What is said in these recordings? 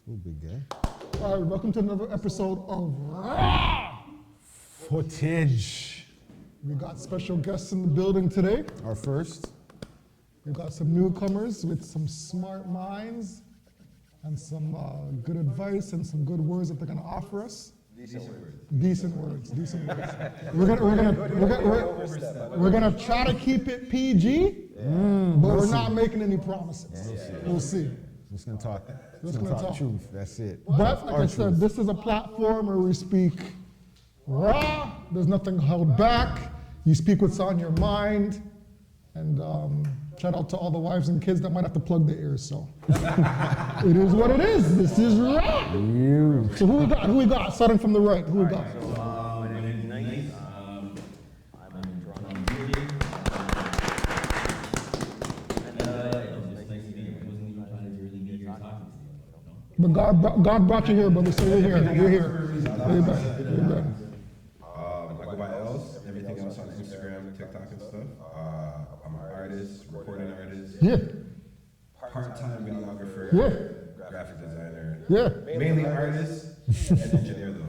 Cool, big guy. All right, welcome to another episode of Raw Footage. We got special guests in the building today. Our first. We got some newcomers with some smart minds and some good advice and some good words that they're gonna offer us. Decent words. We're gonna try to keep it PG, but we're not making any promises. We'll see. Just gonna talk. Just gonna talk truth. That's it. But like I said, this is a platform where we speak raw. There's nothing held back. You speak what's on your mind. And shout out to all the wives and kids that might have to plug their ears. So it is what it is. This is raw. So who we got? Starting from the right. Who we got? My name is Nice. I'm in Toronto, New Jersey. And it was just nice to meet you. I wasn't even trying to really be here talking to you. But God brought you here, brother. So you're here. You're here. You're back. You're back. I go by else, everything else on Instagram, TikTok and stuff. I'm an artist, recording artist. Yeah. Part-time videographer. Yeah. Graphic designer. Yeah. Mainly artist and engineer though.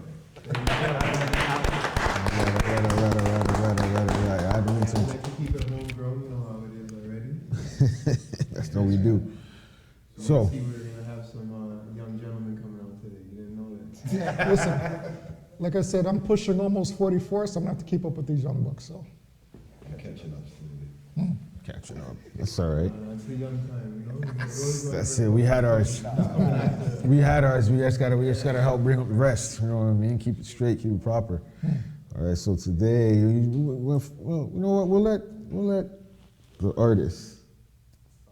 Right. I'm doing some. Like to keep it homegrown, you know how it is already. That's what we do. So. See, we're gonna have some young gentlemen coming out today. You didn't know that. Listen, like I said, I'm pushing almost 44, so I'm gonna have to keep up with these young bucks. So. I'm catching up slowly. Catching up. That's all right. It's a young time, you know. That's it. We had ours. We had ours. We just gotta help bring up the rest. You know what I mean? Keep it straight. Keep it proper. All right. So today, well, you know what? We'll let the artist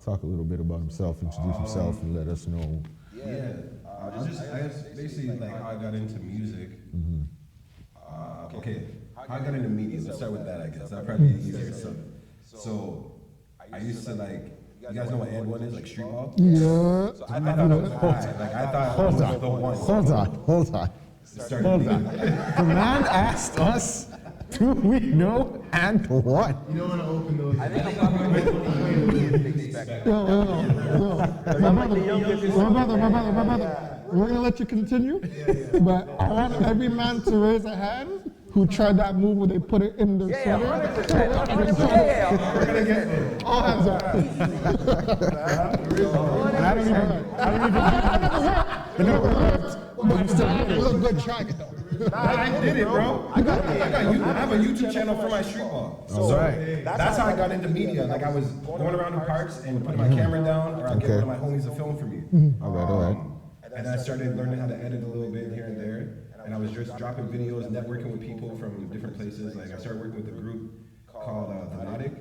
talk a little bit about himself, introduce himself, and let us know. Yeah. I guess basically like how I got into music. Okay. How I got into media. Let's start with that. I guess that'd probably be easier. So I used to like. You guys know what and one is, like street ball? Yeah. So I thought it was high. Like I thought it was the one. Hold on. The man asked us, do we know and what? You don't want to open those. Yo. My brother. We're gonna let you continue, but I want every man to raise a hand who tried that move where they put it in their sweater. We're gonna get All hands up. I don't even Look good trying it though. I did it, bro. I have a YouTube channel for my street ball. So that's how I got into media. Like I was going around the parks and putting my camera down, or I'd get one of my homies to film for me. All right. And then I started learning how to edit a little bit here and there. And I was just dropping videos, networking with people from different places. Like I started working with a group called Videography.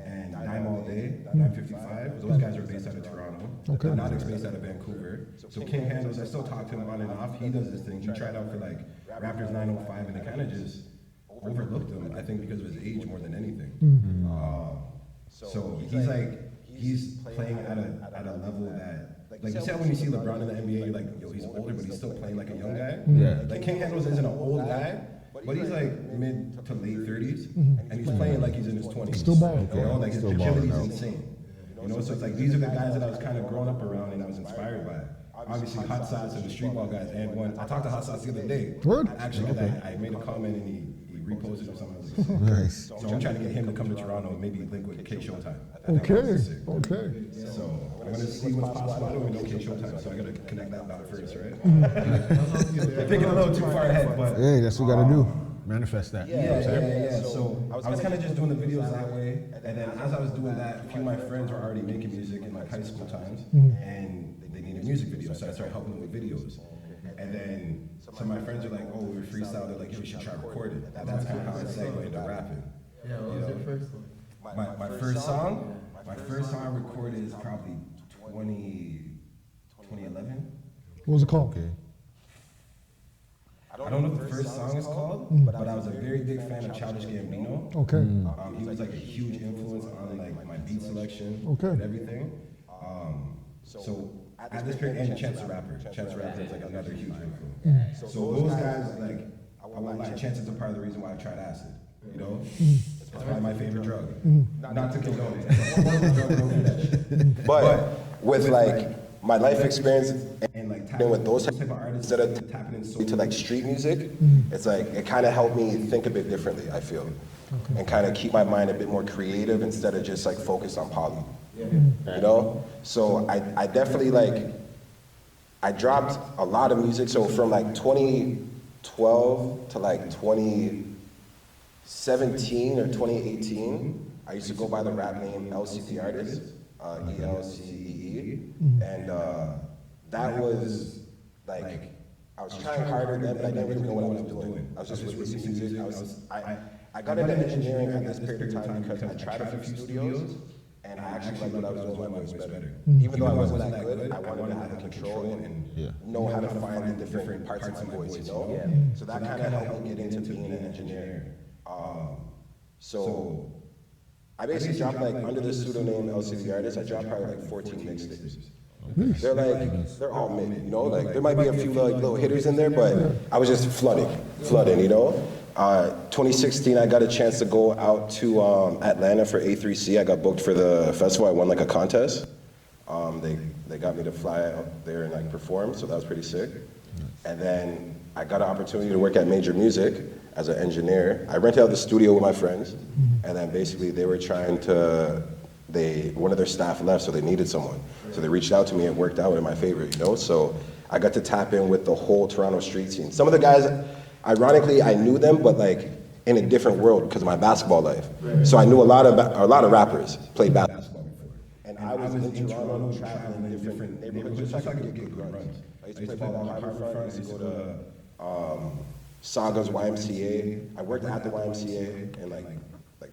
And Dime All Day, 955. Those guys are based out of Toronto. Okay. Nautic's based out of Vancouver. So King Handles, I still talk to him on and off. He does this thing. He tried out for like Raptors 905 and it kind of just overlooked him, I think because of his age more than anything. So he's playing at a level that, like you said when you see LeBron in the NBA, you're like, yo, he's older, but he's still playing like a young guy. Yeah. Like King Handles isn't an old guy, but he's like mid to late 30s, and he's playing like he's in his 20s. Still balling. You know, like his Still agility is balling insane. You know, so it's like these are the guys that I was kind of growing up around and I was inspired by. Obviously, Hot Sauce and the Street Ball guys, and one. I talked to Hot Sauce the other day. Word. Actually, because I made a comment and he reposted or something. I was like, Nice. so I'm trying to get him to come to Toronto and maybe link with K Showtime. I think Okay. that's sick. Okay. So I'm gonna see what's possible. I don't even know K Showtime, so I gotta connect that dot first, right? I'm thinking a little too far ahead, but Hey, that's what we gotta do. Manifest that. yeah. So I was kind of just doing the videos that way, and then as I was doing that, a few of my friends were already making music in like high school times, and they needed music videos, so I started helping them with videos. And then some of my friends were like, "Oh, we're freestyle." They're like, "Yo, we should try recording." And that's kind of how I segued into rapping. Yeah, what was your first one? My first song I recorded is probably 2011. What was it called? Okay. I don't know what the first song is called, but I was a very big fan of Childish Gambino. Okay. He was like a huge influence on like my beat selection Okay. and everything. So at this period, and Chance the Rapper. Chance the Rapper is like another huge influence. So those guys, like, I won't lie, Chance is a part of the reason why I tried acid. You know, it's probably my favorite drug. Not to condone it. But with like my life experience and like tapping with those type of artists instead of tapping into like street music, it's like it kind of helped me think a bit differently, I feel, and kind of keep my mind a bit more creative instead of just like focused on poly. You know? So I definitely like, I dropped a lot of music. So from like 2012 to like 2017 or 2018, I used to go by the rap name LCE Artist, ELCEE. And that was like, I was trying harder then, but I didn't really know what I was doing. I was just releasing music. I got into engineering at this period of time because I tried a few studios, and I actually liked what I was doing my voice better. Even though I wasn't that good, I wanted to have control and know how to find the different parts of my voice, you know? So that kind of helped me get into being an engineer. So I basically dropped like, under the pseudonym LCD Artist, I dropped probably like 14 mixtapes. They're like, they're all mid, you know? Like, there might be a few like little hitters in there, but I was just flooding, you know? 2016, I got a chance to go out to Atlanta for A3C. I got booked for the festival. I won like a contest. They got me to fly out there and like perform, so that was pretty sick. And then I got an opportunity to work at Major Music as an engineer. I rented out the studio with my friends, and then basically they were trying to, one of their staff left, so they needed someone. So they reached out to me and worked out in my favor, you know? So I got to tap in with the whole Toronto street scene. Some of the guys, ironically, I knew them, but like in a different world because of my basketball life. So I knew a lot of rappers played basketball before. And I was in Toronto traveling in different neighborhoods just so I could get good runs. I used to play ball on Harborfront, I used to go to Saga's YMCA. I worked at the YMCA in like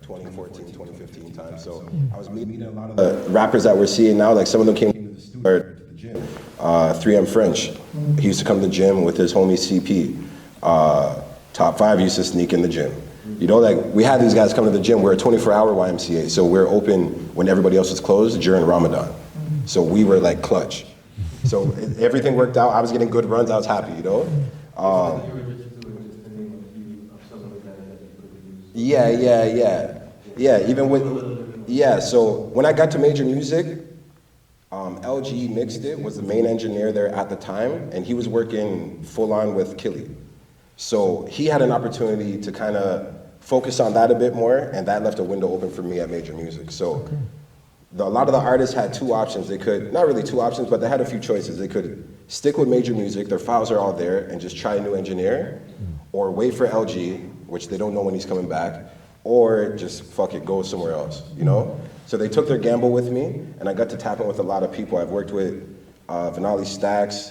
2014, 2015 time. So I was meeting a lot of the rappers that we're seeing now. Like some of them came to the studio, to the gym. 3M French, he used to come to the gym with his homie CP. Top 5 used to sneak in the gym. You know, like we had these guys come to the gym. We're a 24-hour YMCA, so we're open when everybody else is closed during Ramadan. So we were like clutch. So everything worked out. I was getting good runs. I was happy, you know. Yeah. Even with So when I got to Major Music, LG Mixed It was the main engineer there at the time, and he was working full on with Killy. So he had an opportunity to kind of focus on that a bit more, and that left a window open for me at Major Music. So a lot of the artists had two options. They could, not really two options, but they had a few choices. They could stick with Major Music, their files are all there, and just try a new engineer, or wait for LG, which they don't know when he's coming back, or just fuck it, go somewhere else, you know? So they took their gamble with me, and I got to tap in with a lot of people. I've worked with Vinali Stacks,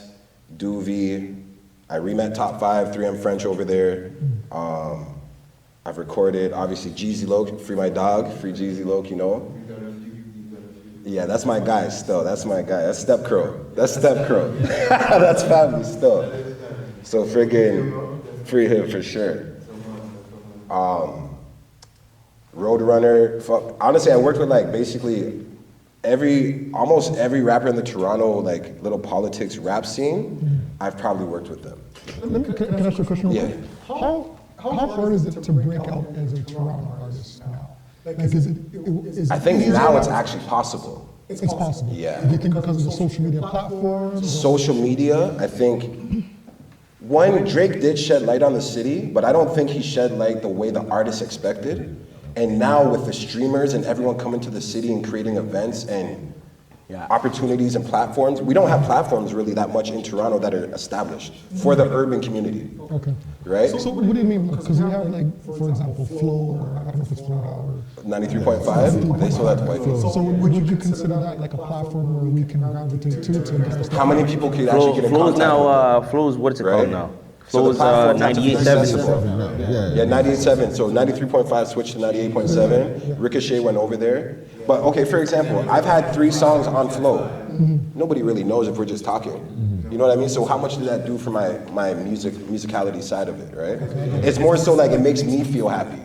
Doovie, I re-met Top 5, 3M French over there. I've recorded, obviously, Jeezy Loke, Free My Dog, Free Jeezy Loke, you know? Yeah, that's my guy still, that's my guy. That's Step Crow, that's family still. So friggin' free him for sure. Roadrunner, honestly, I worked with like basically almost every rapper in the Toronto like little politics rap scene. I've probably worked with them. Can I ask you a question real quick? How hard is it to break out as a Toronto artist now? Like, is it I think now it's actually possible. It's possible. Yeah. Do you think because of the social media platforms? Social media, I think, one, Drake did shed light on the city, but I don't think he shed light the way the artists expected. And now with the streamers and everyone coming to the city and creating events and opportunities and platforms, we don't have platforms really that much in Toronto that are established for the urban community. Okay. Right? So what do you mean? Because we have like, for example, Flow, or I don't know if it's Flow or 93.5, they still have white people. So would you consider that like a platform where we can gravitate to get us? How many people could actually get in contact? Flow's what is it called now? So Flow's 98.7. Yeah, 98.7. So 93.5 switched to 98.7. Ricochet went over there. But okay, for example, I've had 3 songs on Flow. Nobody really knows if we're just talking. You know what I mean? So how much did that do for my musicality side of it, right? It's more so like it makes me feel happy.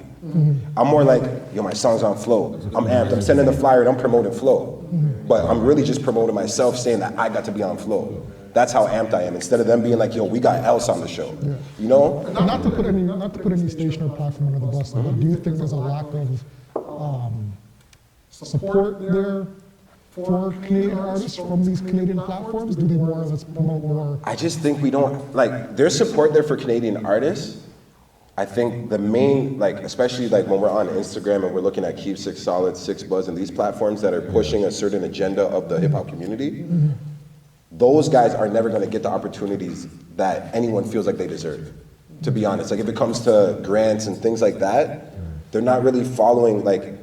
I'm more like, yo, my song's on Flow. I'm amped. I'm sending the flyer and I'm promoting Flow. But I'm really just promoting myself, saying that I got to be on Flow. That's how amped I am. Instead of them being like, yo, we got else on the show. You know? Not to put any station or platform under the bus, but do you think there's a lack of support there for Canadian artists from these Canadian platforms? Do they more or less promote more? I just think we don't, like, there's support there for Canadian artists. I think the main, like, especially like when we're on Instagram and we're looking at Keep Six Solid, Six Buzz, and these platforms that are pushing a certain agenda of the hip hop community, those guys are never gonna get the opportunities that anyone feels like they deserve, to be honest. Like if it comes to grants and things like that, they're not really following, like,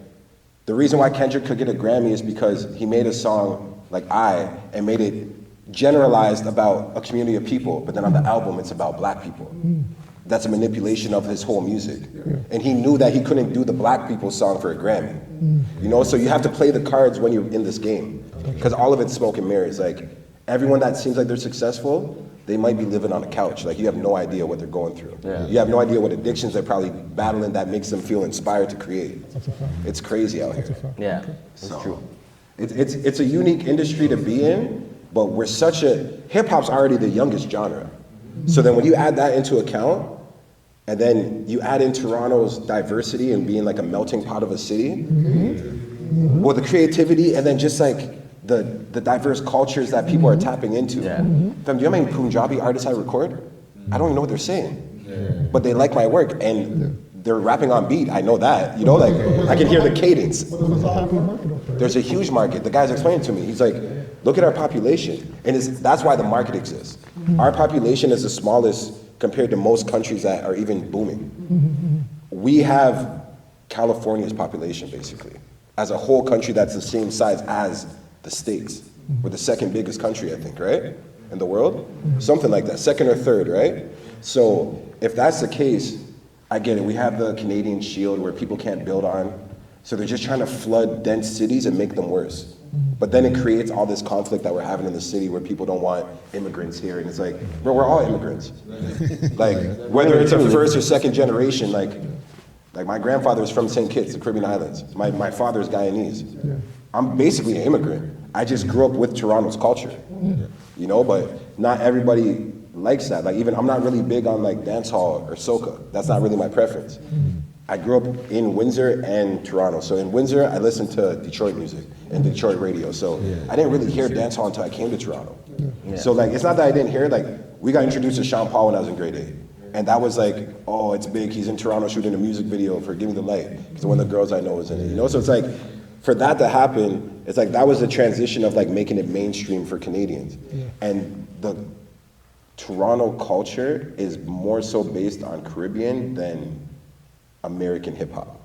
the reason why Kendrick could get a Grammy is because he made a song like and made it generalized about a community of people, but then on the album it's about black people. That's a manipulation of his whole music. And he knew that he couldn't do the black people song for a Grammy. You know, so you have to play the cards when you're in this game, because all of it's smoke and mirrors. Like everyone that seems like they're successful, they might be living on a couch. Like you have no idea what they're going through. You have no idea what addictions they're probably battling that makes them feel inspired to create. It's crazy out here. Yeah, that's true. It's a unique industry to be in, but we're such a, hip hop's already the youngest genre. So then when you add that into account, and then you add in Toronto's diversity and being like a melting pot of a city, well, the creativity and then just like the diverse cultures that people are tapping into. Fam, do you know how many Punjabi artists I record? I don't even know what they're saying, but they like my work and they're rapping on beat. I know that, you know, like I can hear the cadence. There's a huge market. The guy's explaining to me. He's like, look at our population, and that's why the market exists. Our population is the smallest compared to most countries that are even booming. We have California's population basically, as a whole country that's the same size as the States. We're the second biggest country, I think, right? In the world? Something like that, second or third, right? So if that's the case, I get it. We have the Canadian Shield where people can't build on. So they're just trying to flood dense cities and make them worse. But then it creates all this conflict that we're having in the city where people don't want immigrants here. And it's like, bro, we're all immigrants. Like, whether it's a first or second generation, like my grandfather's from St. Kitts, the Caribbean Islands. My father's Guyanese. I'm basically an immigrant. I just grew up with Toronto's culture, you know, but not everybody likes that. Like even, I'm not really big on like dancehall or soca. That's not really my preference. I grew up in Windsor and Toronto. So in Windsor, I listened to Detroit music and Detroit radio. So I didn't really hear dancehall until I came to Toronto. So like, it's not that I didn't hear it, like we got introduced to Sean Paul when I was in grade 8. And that was like, oh, it's big, he's in Toronto shooting a music video for Give Me the Light. Because one of the girls I know is in it, you know? So it's like, for that to happen, it's like, that was the transition of like making it mainstream for Canadians. And the Toronto culture is more so based on Caribbean than American hip hop.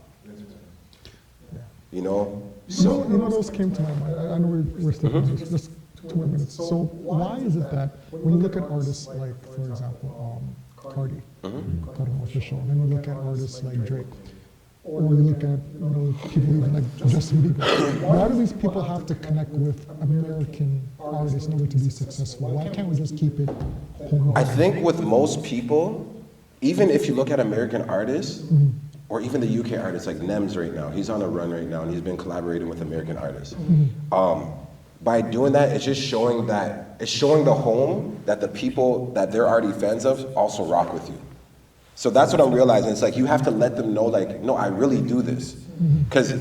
You know? So You know, those came to my mind. I know we're still just 2 more minutes. So why is it that when you look at artists like, for example, Cardi, unofficial, and you look at artists like Drake, or you look at people even like Justin Bieber, why do these people have to connect with American artists in order to be successful? Why can't we just keep it home? I think with most people, even if you look at American artists, or even the UK artists like Nems right now, he's on a run right now and he's been collaborating with American artists. By doing that, it's just showing that, it's showing the home that the people that they're already fans of also rock with you. So that's what I'm realizing. It's like, you have to let them know like, no, I really do this. Because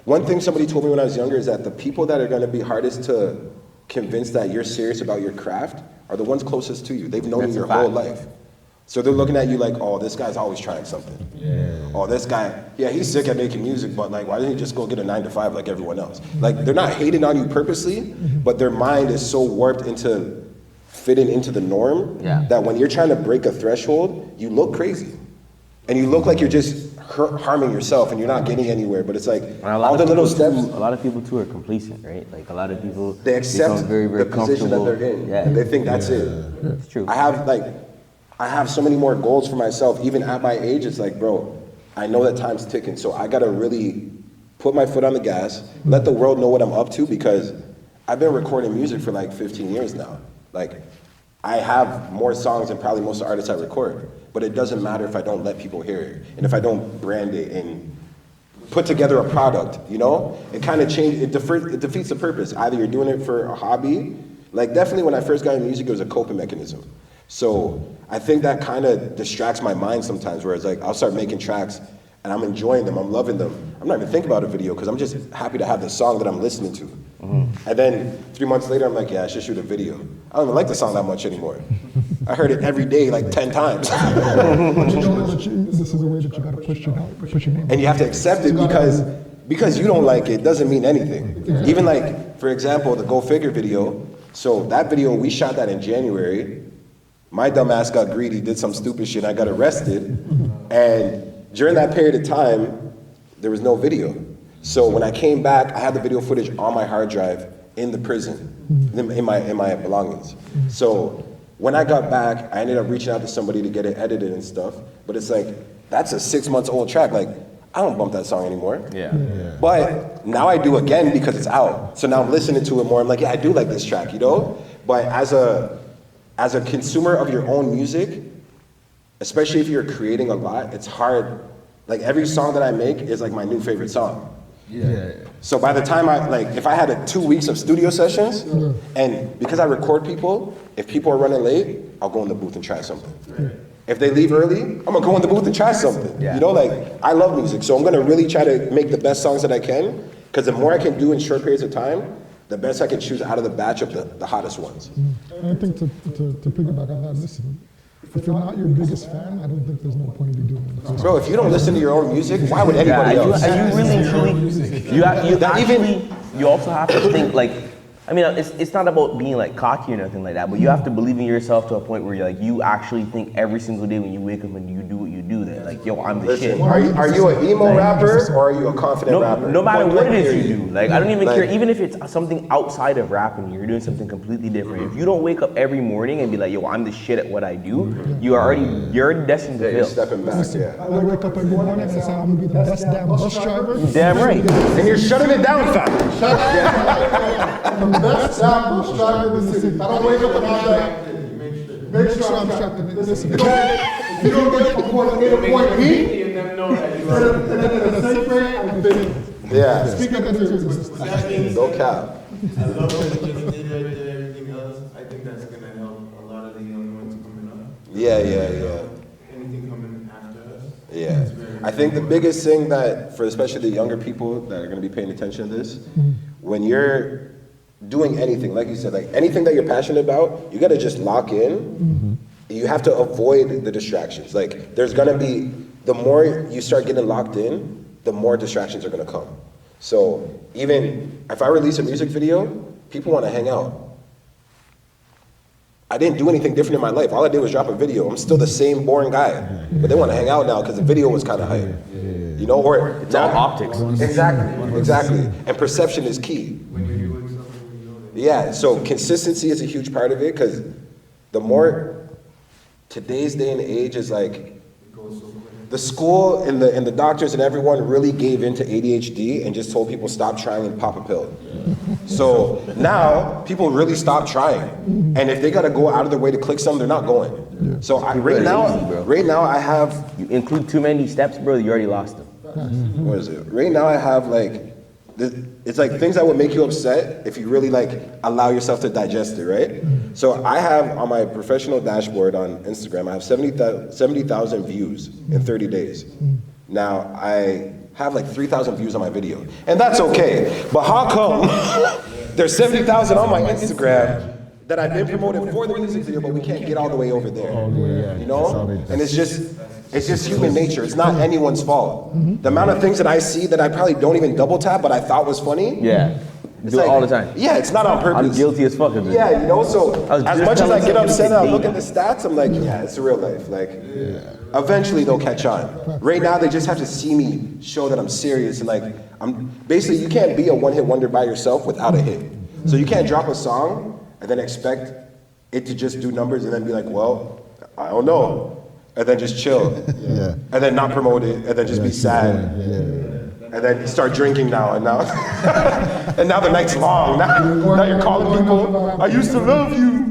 one thing somebody told me when I was younger is that the people that are gonna be hardest to convince that you're serious about your craft are the ones closest to you. They've known you your whole life. So they're looking at you like, oh, this guy's always trying something. Oh, this guy, yeah, he's sick at making music, but like, why doesn't he just go get a 9-to-5 like everyone else? Like, they're not hating on you purposely, but their mind is so warped into fitting into the norm that when you're trying to break a threshold, you look crazy. And you look like you're just harming yourself and you're not getting anywhere, but it's like, all the little steps. A lot of people too are complacent, right? Like a lot of people, they accept very, very the position that they're in, and they think that's it. It's true. I have so many more goals for myself, even at my age. It's like, bro, I know that time's ticking, so I gotta really put my foot on the gas, let the world know what I'm up to, because I've been recording music for like 15 years now. Like, I have more songs than probably most of the artists I record, but it doesn't matter if I don't let people hear it, and if I don't brand it and put together a product, you know? It kind of changes, it defeats the purpose. Either you're doing it for a hobby, like definitely when I first got into music, it was a coping mechanism. So I think that kind of distracts my mind sometimes, where it's like, I'll start making tracks and I'm enjoying them, I'm loving them, I'm not even thinking about a video because I'm just happy to have the song that I'm listening to. And then 3 months later, I'm like, yeah, I should shoot a video. I don't even like the song that much anymore. I heard it every day like 10 times. But you know that this is a way that you got to push your name. And you have to accept it because you don't like it doesn't mean anything. Even like, for example, the Go Figure video. So that video, we shot that in January. My dumb ass got greedy, did some stupid shit, and I got arrested. And during that period of time, there was no video. So when I came back, I had the video footage on my hard drive in the prison, in my belongings. So when I got back, I ended up reaching out to somebody to get it edited and stuff. But it's like, that's a 6 months old track. Like, I don't bump that song anymore. Yeah. But now I do again because it's out. So now I'm listening to it more. I'm like, yeah, I do like this track, you know? But as a consumer of your own music, especially if you're creating a lot, it's hard. Like every song that I make is like my new favorite song. Yeah. So by the time if I had 2 weeks of studio sessions, and because I record people, if people are running late, I'll go in the booth and try something. If they leave early, I'm gonna go in the booth and try something. Yeah. You know, like, I love music, so I'm gonna really try to make the best songs that I can, because the more I can do in short periods of time, the best I can choose out of the batch of the hottest ones. And I think to piggyback on that, listen, if you're not your biggest fan, I don't think there's no point in you doing it. Bro, if you don't listen to your own music, why would anybody else? And you really truly, you also have to think like, I mean, it's not about being like cocky or nothing like that, but you have to believe in yourself to a point where you're like, you actually think every single day when you wake up and you do what you do, that like, yo, I'm the shit. Are you an emo rapper or are you a confident rapper? No matter what it is you do, like I don't even care, even if it's something outside of rapping, you're doing something completely different. If you don't wake up every morning and be like, yo, I'm the shit at what I do, you're already destined to fail. You're stepping back, yeah. I wake up every morning and say, I'm gonna be the best damn bus driver. Damn right. And you're shutting it down, fam. I'm the best damn bus driver in the city. I don't wake up and I'm like, make sure I'm strapped in. Listen, you don't get from point A to point B, and then in the same way, I'm fitting. Yeah. Speak up into existence. No cap. I love what you just did right there, everything else. I think that's going to help a lot of the young ones coming up. Yeah. Anything coming after us. Yeah. I think the biggest thing that, for especially the younger people that are going to be paying attention to this, when you're doing anything, like you said, like anything that you're passionate about, you got to just lock in. You have to avoid the distractions. Like there's going to be, the more you start getting locked in, the more distractions are going to come. So even if I release a music video, people want to hang out. I didn't do anything different in my life. All I did was drop a video. I'm still the same boring guy, but they want to hang out now because the video was kind of hype. You know, or It's all optics. Exactly. And perception is key. When you're doing something, you know that. Yeah, so consistency is a huge part of it, because the more, today's day and age is like, It goes so quick. the school and the doctors and everyone really gave into ADHD and just told people stop trying and pop a pill. So now people really stop trying, and if they gotta go out of their way to click something, they're not going. So right now I have, You include too many steps, bro, you already lost them. what is it? Right now I have like, it's like things that would make you upset if you really like allow yourself to digest it, right? So I have on my professional dashboard on Instagram, I have 70,000 views in 30 days. Now I have like 3,000 views on my video, and that's okay. But how come there's 70,000 on my Instagram that I've been promoting for the music video, but we can't get all the way over there? You know? And it's just human nature. It's not anyone's fault. The amount of things that I see that I probably don't even double tap, but I thought was funny. Yeah. It's Do it like, all the time. Yeah, it's not on purpose. I'm guilty as fuck of it. Yeah, you know, so was as just much as I telling get somebody upset and I today. look at the stats, I'm like, yeah, it's real life. Like, eventually they'll catch on. Right now, they just have to see me show that I'm serious. And like, basically, you can't be a one-hit wonder by yourself without a hit. So you can't drop a song and then expect it to just do numbers and then be like, well, I don't know. And then just chill. And then not promote it, and then just be sad. And then you start drinking now, and now, and now the night's long. Now you're calling people, I used to love you.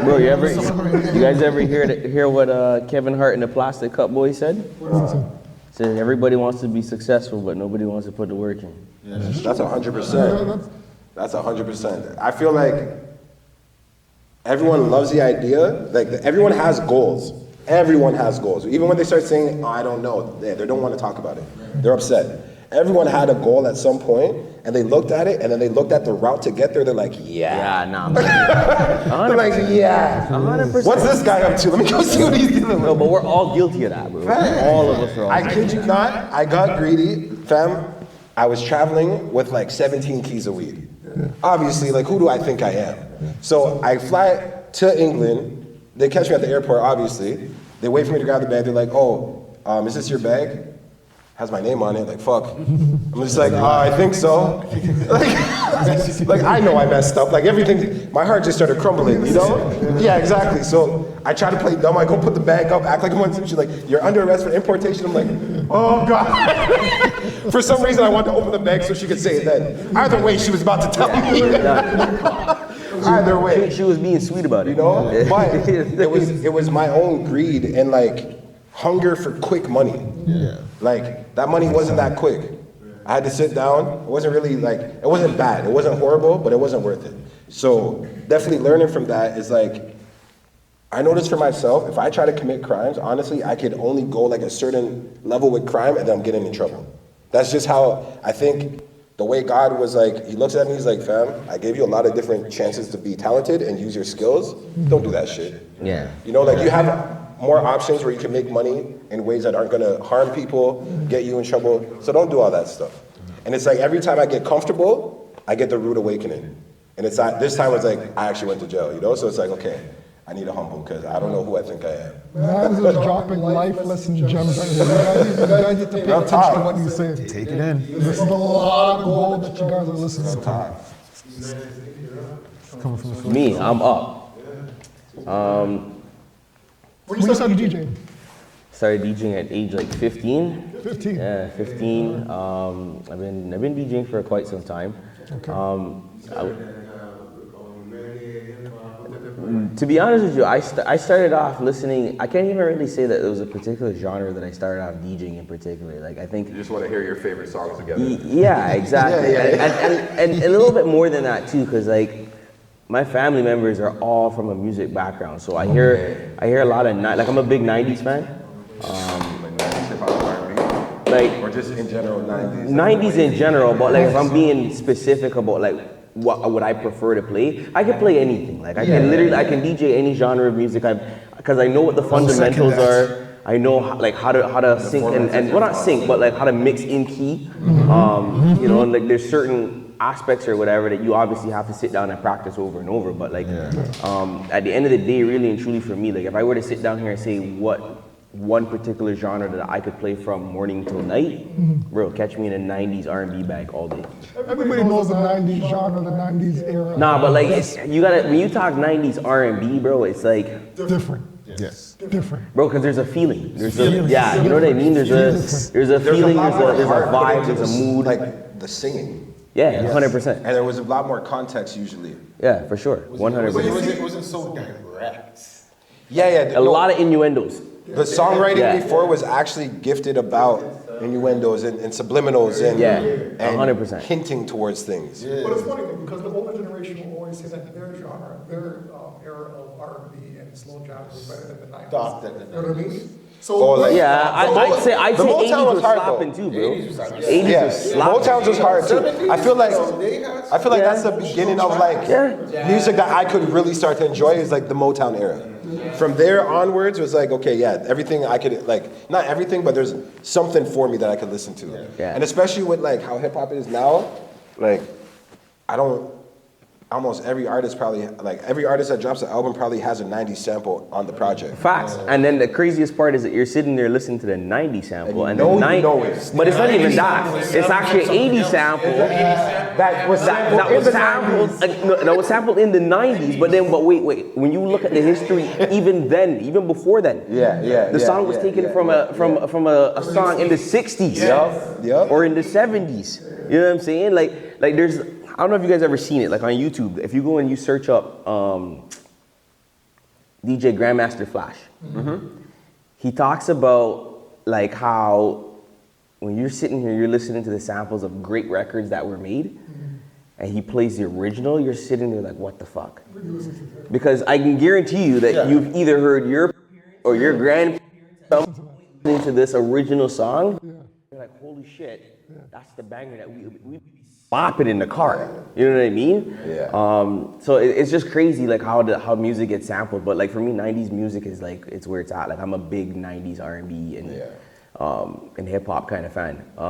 Bro, you guys ever hear what Kevin Hart and the Plastic Cup Boy said? Said everybody wants to be successful, but nobody wants to put the work in. That's 100%. That's 100%. I feel like everyone loves the idea, like everyone has goals. Everyone has goals. Even when they start saying, oh, I don't know, they don't want to talk about it. They're upset. Everyone had a goal at some point, and they looked at it, and then they looked at the route to get there. They're like, yeah. Yeah, nah. They're like, yeah. 100%. What's this guy up to? Let me go see what he's dealing No, with. but we're all guilty of that, bro. All of us are all I kid you not, I got greedy, fam. I was traveling with like 17 keys of weed. Obviously, like, who do I think I am? So I fly to England. They catch me at the airport, obviously. They wait for me to grab the bag. They're like, oh, is this your bag? Has my name on it, like, fuck. I'm just like, I think so. like, I know I messed up. Like, everything, my heart just started crumbling, you know? Yeah, exactly. So I try to play dumb. I go put the bag up, act like I'm on some shit. Like, you're under arrest for importation. I'm like, oh, God. For some reason, I wanted to open the bag so she could say it then. Either way, she was about to tell me. Either way. She was being sweet about it. You know? But it was my own greed and, like, hunger for quick money. Yeah. Like, that money wasn't that quick. I had to sit down. It wasn't really like, it wasn't bad. It wasn't horrible, but it wasn't worth it. So definitely learning from that is like, I noticed for myself, if I try to commit crimes, honestly, I could only go like a certain level with crime and then I'm getting in trouble. That's just how I think the way God was like, he looks at me, he's like, fam, I gave you a lot of different chances to be talented and use your skills. Don't do that shit. Yeah. You know, like you have more options where you can make money in ways that aren't gonna harm people, get you in trouble. So don't do all that stuff. And it's like every time I get comfortable, I get the rude awakening. And it's like, this time it's like, I actually went to jail, you know? So it's like, okay, I need to humble because I don't know who I think I am. Man's just dropping life lesson gems right here. You guys need to pay attention to what you say. Take it in. There's a lot of gold that you guys are listening to. Coming from the Me, I'm up. When you started DJing? Started DJing at age like 15. 15. Yeah, 15. I've been DJing for quite some time. To be honest with you, I started off listening. I can't even really say that it was a particular genre that I started off DJing in particular. Like I think You just want to hear your favorite songs together. Yeah, exactly. And a little bit more than that too, because like my family members are all from a music background, so I hear a lot of like I'm a big '90s fan. Like 90s hip hop, R&B, Like or just in general 90s. 90s in general, but like if I'm being specific about like what would I prefer to play, I can play anything. Like I can DJ any genre of music. Because I know what the fundamentals are. I know how to sync and well not sync, but like how to mix in key. You know, and like there's certain aspects or whatever that you obviously have to sit down and practice over and over. But like at the end of the day, really and truly for me, like if I were to sit down here and say what one particular genre that I could play from morning till night, bro, catch me in a 90s R&B bag all day. Everybody knows the 90s genre, the 90s era. Nah, but like you gotta, when you talk 90s R&B, bro, it's like Different. Yes. Different. bro, because there's a feeling. Yeah, you know what I mean? There's a feeling, there's a vibe, there's a mood. Like the singing. Yeah, 100%. And there was a lot more context usually. Yeah, for sure, 100%. It wasn't so direct. Yeah. A lot of innuendos. The songwriting Yeah. before was actually gifted about innuendos and subliminals and, Yeah, and 100%. hinting towards things. But it's funny because the older generation will always say that their genre, their era of R&B and slow jazz was better than the 90s. You know what I mean? So Yeah, I'd say The 80s Motown was was hard, slapping though. too, bro. 80s Yeah, was slapping. Motown's was hard too. I feel like that's the beginning of like music that I could really start to enjoy is like the Motown era. From there onwards, it was like, okay, yeah, everything I could, like, not everything, but there's something for me that I could listen to. Yeah. And especially with like how hip hop is now, like, almost every artist that drops an album probably has a 90s sample on the project. Facts. And then the craziest part is that you're sitting there listening to the 90s sample And and you the know 90s, you know it. but it's not even that. It's actually an 80s sample that was sampled. That was sampled in the 90s. But wait. When you look at the history, even before then, the song was taken from a song in the 60s, or in the 70s. You know what I'm saying? Like there's. I don't know if you guys ever seen it, like on YouTube. If you go and you search up DJ Grandmaster Flash, he talks about like how when you're sitting here, you're listening to the samples of great records that were made, and he plays the original, you're sitting there like, what the fuck? Because I can guarantee you that you've either heard your or your grandparents listening to this original song, you're like, holy shit, that's the banger that we bop it in the car. You know what I mean? Yeah. So it's just crazy like how music gets sampled. But like for me, 90s music is like, it's where it's at. Like I'm a big 90s R&B and hip hop kind of fan. You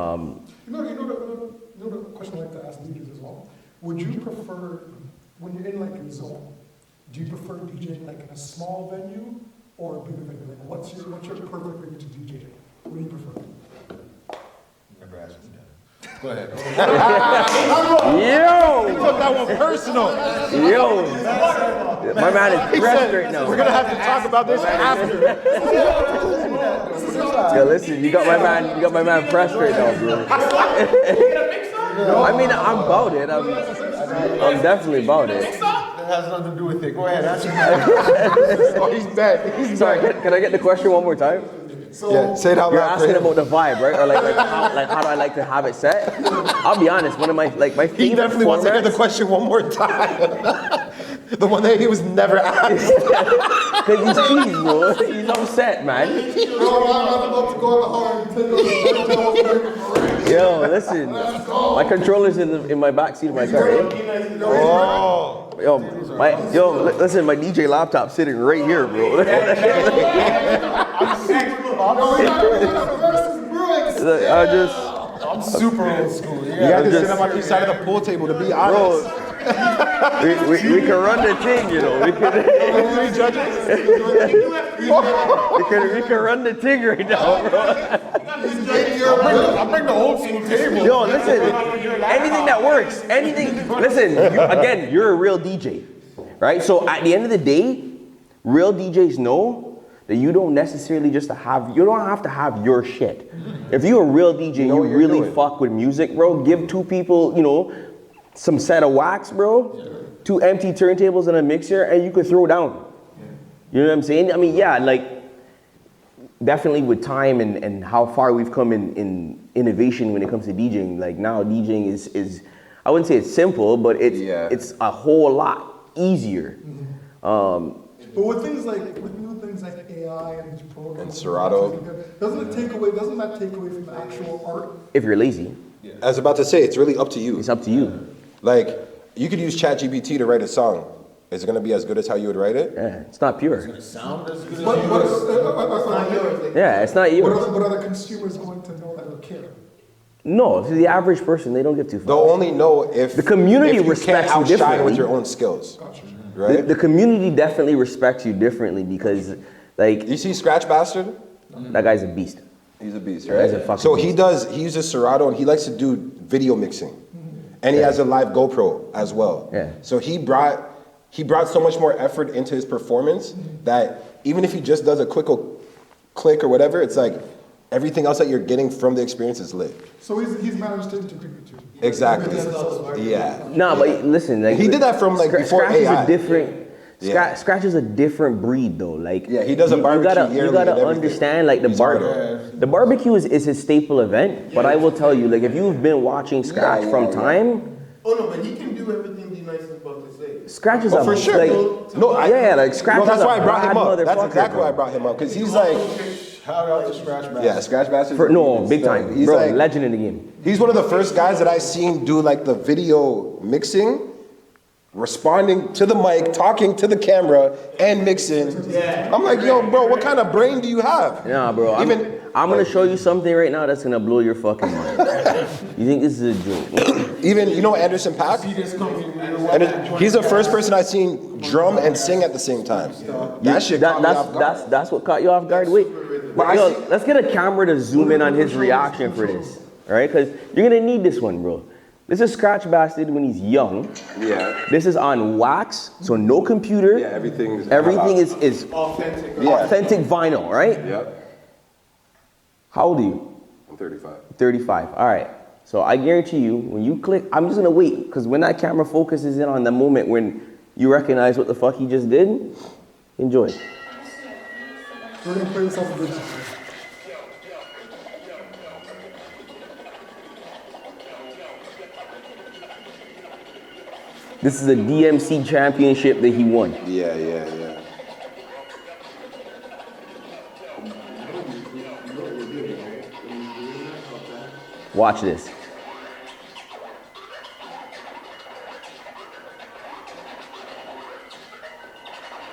know the question I like to ask DJs as well. Would you prefer, when you're in like a zone, do you prefer DJing like in a small venue or a bigger venue? Like what's your perfect venue to DJ? What do you prefer? Never asked me that. Go ahead. Yo! He took that one personal. Yo! My man is pressed right now. We're gonna have to talk about this after. Yo, listen, you got my man pressed right now, bro. I mean, I'm about it. I'm definitely about it. That has nothing to do with it. Go ahead, answer that. Oh, he's back. Sorry, can I get the question one more time? Yeah, say it out You're loud. asking about the vibe, right? Or like how do I like to have it set? I'll be honest, one of my favorite He definitely wants to hear the question one more time. The one that he was never asked. Because he's cheese, bro. He's upset, man. Yo, listen. My controller's in my back seat of my car. Oh. Listen, my DJ laptop's sitting right here, bro. I'm super old school. You have to sit on my side of the pool table to be honest. Bro, we can run the thing, you know. We can run the thing right now, bro. I'll bring the old school table. Yo, listen, anything that works, listen, you're a real DJ, right? So at the end of the day, real DJs know that you don't necessarily you don't have to have your shit. If you're a real DJ, you really fuck with music, bro, give two people, some set of wax, bro, 2 empty turntables and a mixer, and you could throw down. You know what I'm saying? I mean, yeah, like, definitely with time and how far we've come in innovation when it comes to DJing, like now DJing is I wouldn't say it's simple, but it's a whole lot easier. But with things with new things like AI and these programs And Serato. doesn't that take away from the actual art? If you're lazy, I was about to say, it's really up to you. it's up to you. Like, you could use ChatGPT to write a song. Is it gonna be as good as how you would write it? Yeah, it's not pure. Sound as good as But Yeah, it's not yours. what are the consumers going to know that will care? No, to the average person, they don't give two fucks. They'll only know if The community if you respects can't you outshine differently. with your own skills, right? The community definitely respects you differently because, like, You see Scratch Bastard? that guy's a beast. He's a beast, He's a right? fucking So beast. he uses Serato and he likes to do video mixing. And he has a live GoPro as well. Yeah. So he brought so much more effort into his performance that even if he just does a quick click or whatever, it's like everything else that you're getting from the experience is lit. So he's managed to integrate it too. Exactly. Yeah. No, but listen, like, He did that from, like, before Scratch AI. is a different. Yeah. Scratch is a different breed though. Like, Yeah, he does a barbecue You yearly gotta and everything. understand, like, the barbecue is his staple event. But I will tell you, like, if you've been watching Scratch from time, Oh no, but he can do everything D-Nice is about to say. Scratch is Oh, a for sure. like, Like Scratch No, that's is a why I brought him bad up. That's motherfucker, exactly bro. why I brought him up because he's like, Shout out to Scratch Bastard. yeah, Scratch Bastard. Big time, He's bro, like, legend in the game. he's one of the first guys that I seen do like the video mixing, responding to the mic, talking to the camera, and mixing. Yeah. I'm like, yo, bro, what kind of brain do you have? Nah, bro. I'm gonna show you something right now that's gonna blow your fucking mind. You think this is a joke? Even Anderson .Paak? And he's the first person I seen drum and sing at the same time. That shit caught me off guard. That's what caught you off guard. Wait, let's get a camera to zoom in on his reaction for this, all right? Because you're gonna need this one, bro. This is Scratch Bastard when he's young. Yeah. This is on wax, so no computer. Yeah, everything is Authentic. authentic vinyl, right? Yep. How old are you? I'm 35. 35. All right. So I guarantee you, when you click, I'm just gonna wait, because when that camera focuses in on the moment when you recognize what the fuck he just did, enjoy. We're gonna play this off the bridge. This is a DMC championship that he won. Yeah. Watch this.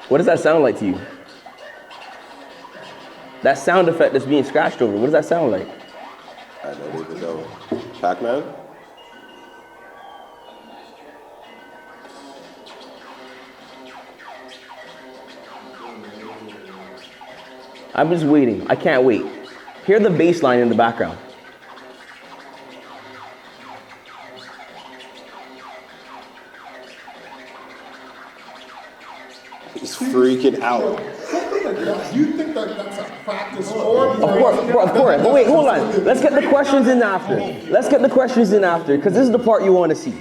What does that sound like to you? That sound effect that's being scratched over, what does that sound like? I don't even know. Pac-Man? I'm just waiting. I can't wait. Hear the bass line in the background. He's freaking out. You think that that's a practice form? Of course. But wait, hold on. Let's get the questions in after. Because this is the part you want to see.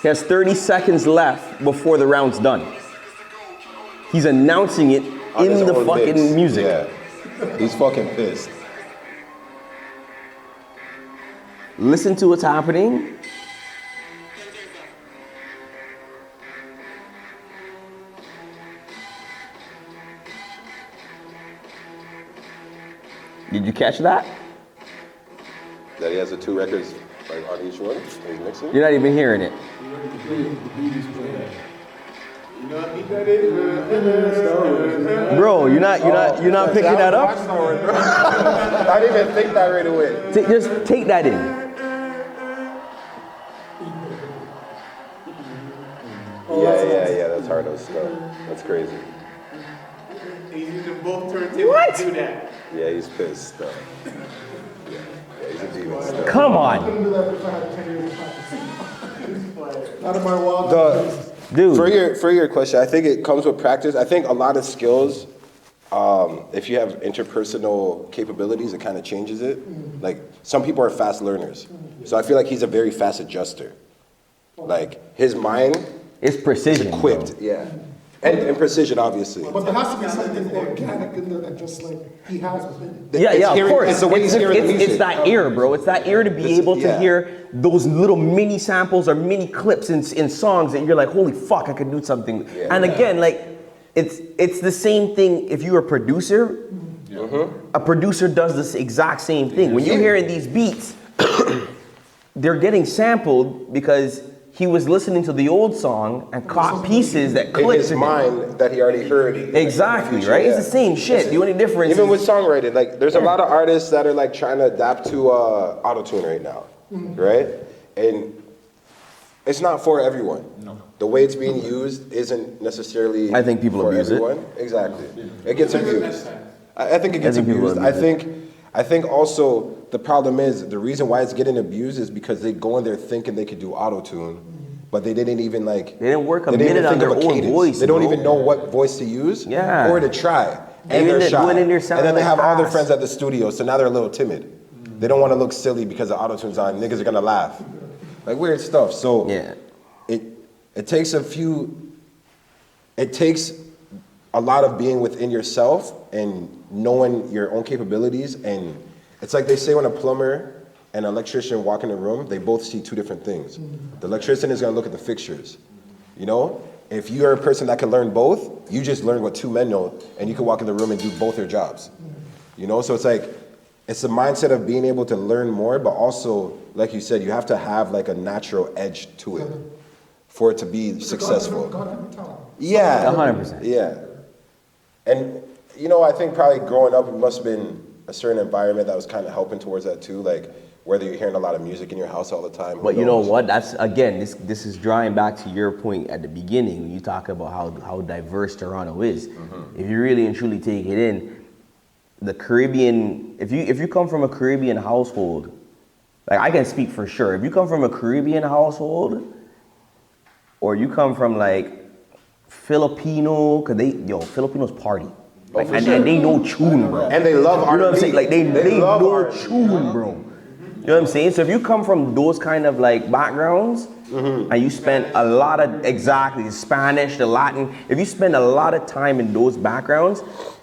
He has 30 seconds left before the round's done. He's announcing it On his in the own fucking mix. music. Yeah. He's fucking pissed. Listen to what's happening. Did you catch that? That he has the 2 records like on each one. He's mixing. You're not even hearing it. Bro, you're not picking that up? I didn't even think that right away. Just take that in. Yeah. That's hard as stuff. That's crazy. He's using both turntables to do that. Yeah, he's pissed though. Yeah, he's a demon still. Come I on, couldn't do that if I had 10 years of practice. Out of my wild dude. For your question, I think it comes with practice. I think a lot of skills, if you have interpersonal capabilities, it kind of changes it. Like some people are fast learners, so I feel like he's a very fast adjuster. Like his mind It's precision. is equipped, yeah, and precision obviously. But there has to be something organic in there that just like he has within it. Yeah, It's of hearing- course. it's the way he's hearing the music. It's that ear, bro. It's that ear to be able to yeah. hear those little mini samples or mini clips in songs that you're like, holy fuck, I could do something. Yeah. And again, like, it's the same thing if you're a producer. A producer does this exact same thing. When you're hearing these beats, they're getting sampled because he was listening to the old song and caught pieces that In clicked his in it. mind that he already heard. Exactly, right? It's the same shit. The only difference Even is with songwriting, like there's a lot of artists that are like trying to adapt to auto-tune right now, right? And it's not for everyone. No. The way it's being used isn't necessarily. I think people for abuse it. everyone. Exactly. It gets abused. I think it gets think people abused. abuse I think also the problem is the reason why it's getting abused is because they go in there thinking they could do auto-tune, but they didn't even like. They didn't work a they didn't minute even on think their of a own cadence. voice, They don't bro. even know what voice to use. Yeah. Or to try. And Even they're that shy. went in there And sounding then they like have all their ass. friends at the studio, so now they're a little timid. They don't want to look silly because the auto-tune's on. Niggas are gonna laugh. Like weird stuff. So Yeah. it takes a lot of being within yourself and knowing your own capabilities. And it's like they say when a plumber and an electrician walk in a room, they both see 2 different things. The electrician is gonna look at the fixtures. You know? If you are a person that can learn both, you just learn what 2 men know and you can walk in the room and do both their jobs. You know? So it's like, it's the mindset of being able to learn more, but also, like you said, you have to have like a natural edge to it for it to be successful. God, every time. Yeah. 100%. Yeah. And, you know, I think probably growing up, it must have been a certain environment that was kind of helping towards that too. Like, whether you're hearing a lot of music in your house all the time. who But you know knows? what? That's again, this is drawing back to your point at the beginning when you talk about how diverse Toronto is. If you really and truly take it in, the Caribbean, if you come from a Caribbean household, like I can speak for sure. If you come from a Caribbean household, or you come from like Filipino, cause Filipinos party. Like, for and sure. they know tune, bro. And they love You know what I'm R&B. saying? Like they love know R&B. tune, bro. You know what I'm saying? So if you come from those kind of like backgrounds and you spend a lot of the Spanish, the Latin, if you spend a lot of time in those backgrounds,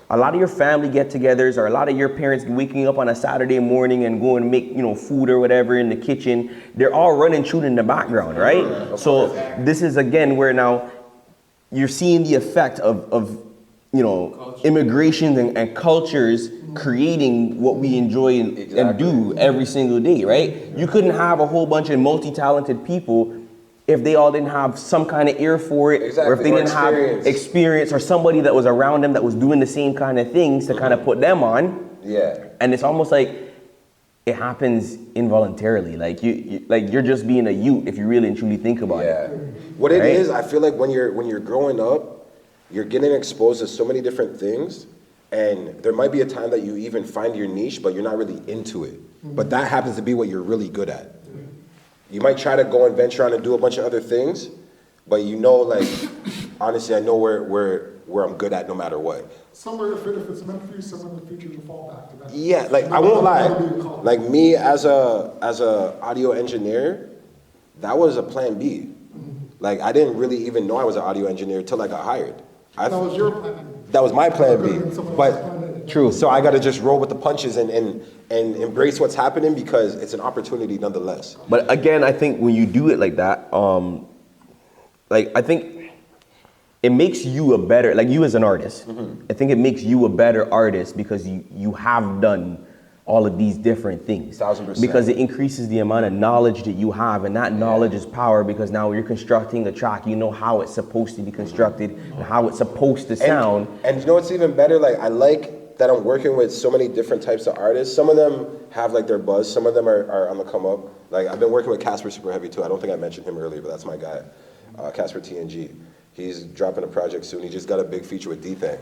a lot of your family get-togethers or a lot of your parents waking up on a Saturday morning and going to make, food or whatever in the kitchen, they're all running tune in the background, right? So this is again where now you're seeing the effect of you know, immigration and cultures creating what we enjoy and do every single day, right? You couldn't have a whole bunch of multi-talented people if they all didn't have some kind of ear for it, or if they didn't have experience, or somebody that was around them that was doing the same kind of things to kind of put them on. Yeah. And it's almost like it happens involuntarily. Like you're just being a youth if you really and truly think about it. What it is, I feel like when you're growing up, you're getting exposed to so many different things, and there might be a time that you even find your niche, but you're not really into it. But that happens to be what you're really good at. You might try to go and venture on and do a bunch of other things, but you know, like, honestly, I know where I'm good at no matter what. Somewhere if it's meant for you, somewhere in the future you'll fall back to that. Yeah, like I won't lie. Like me as a audio engineer, that was a plan B. Like I didn't really even know I was an audio engineer until I got hired. That was your plan. That was my plan B. But true. So I got to just roll with the punches and embrace what's happening because it's an opportunity nonetheless. But again, I think when you do it like that, like I think it makes you a better, like you as an artist. I think it makes you a better artist because you have done all of these different things. 1000%. Because it increases the amount of knowledge that you have, and that knowledge is power because now you're constructing the track, you know how it's supposed to be constructed and how it's supposed to sound. And you know what's even better? Like I like that I'm working with so many different types of artists. Some of them have like their buzz, some of them are on the come up. Like I've been working with Casper Super Heavy too. I don't think I mentioned him earlier, but that's my guy, Casper TNG. He's dropping a project soon. He just got a big feature with D-Thang.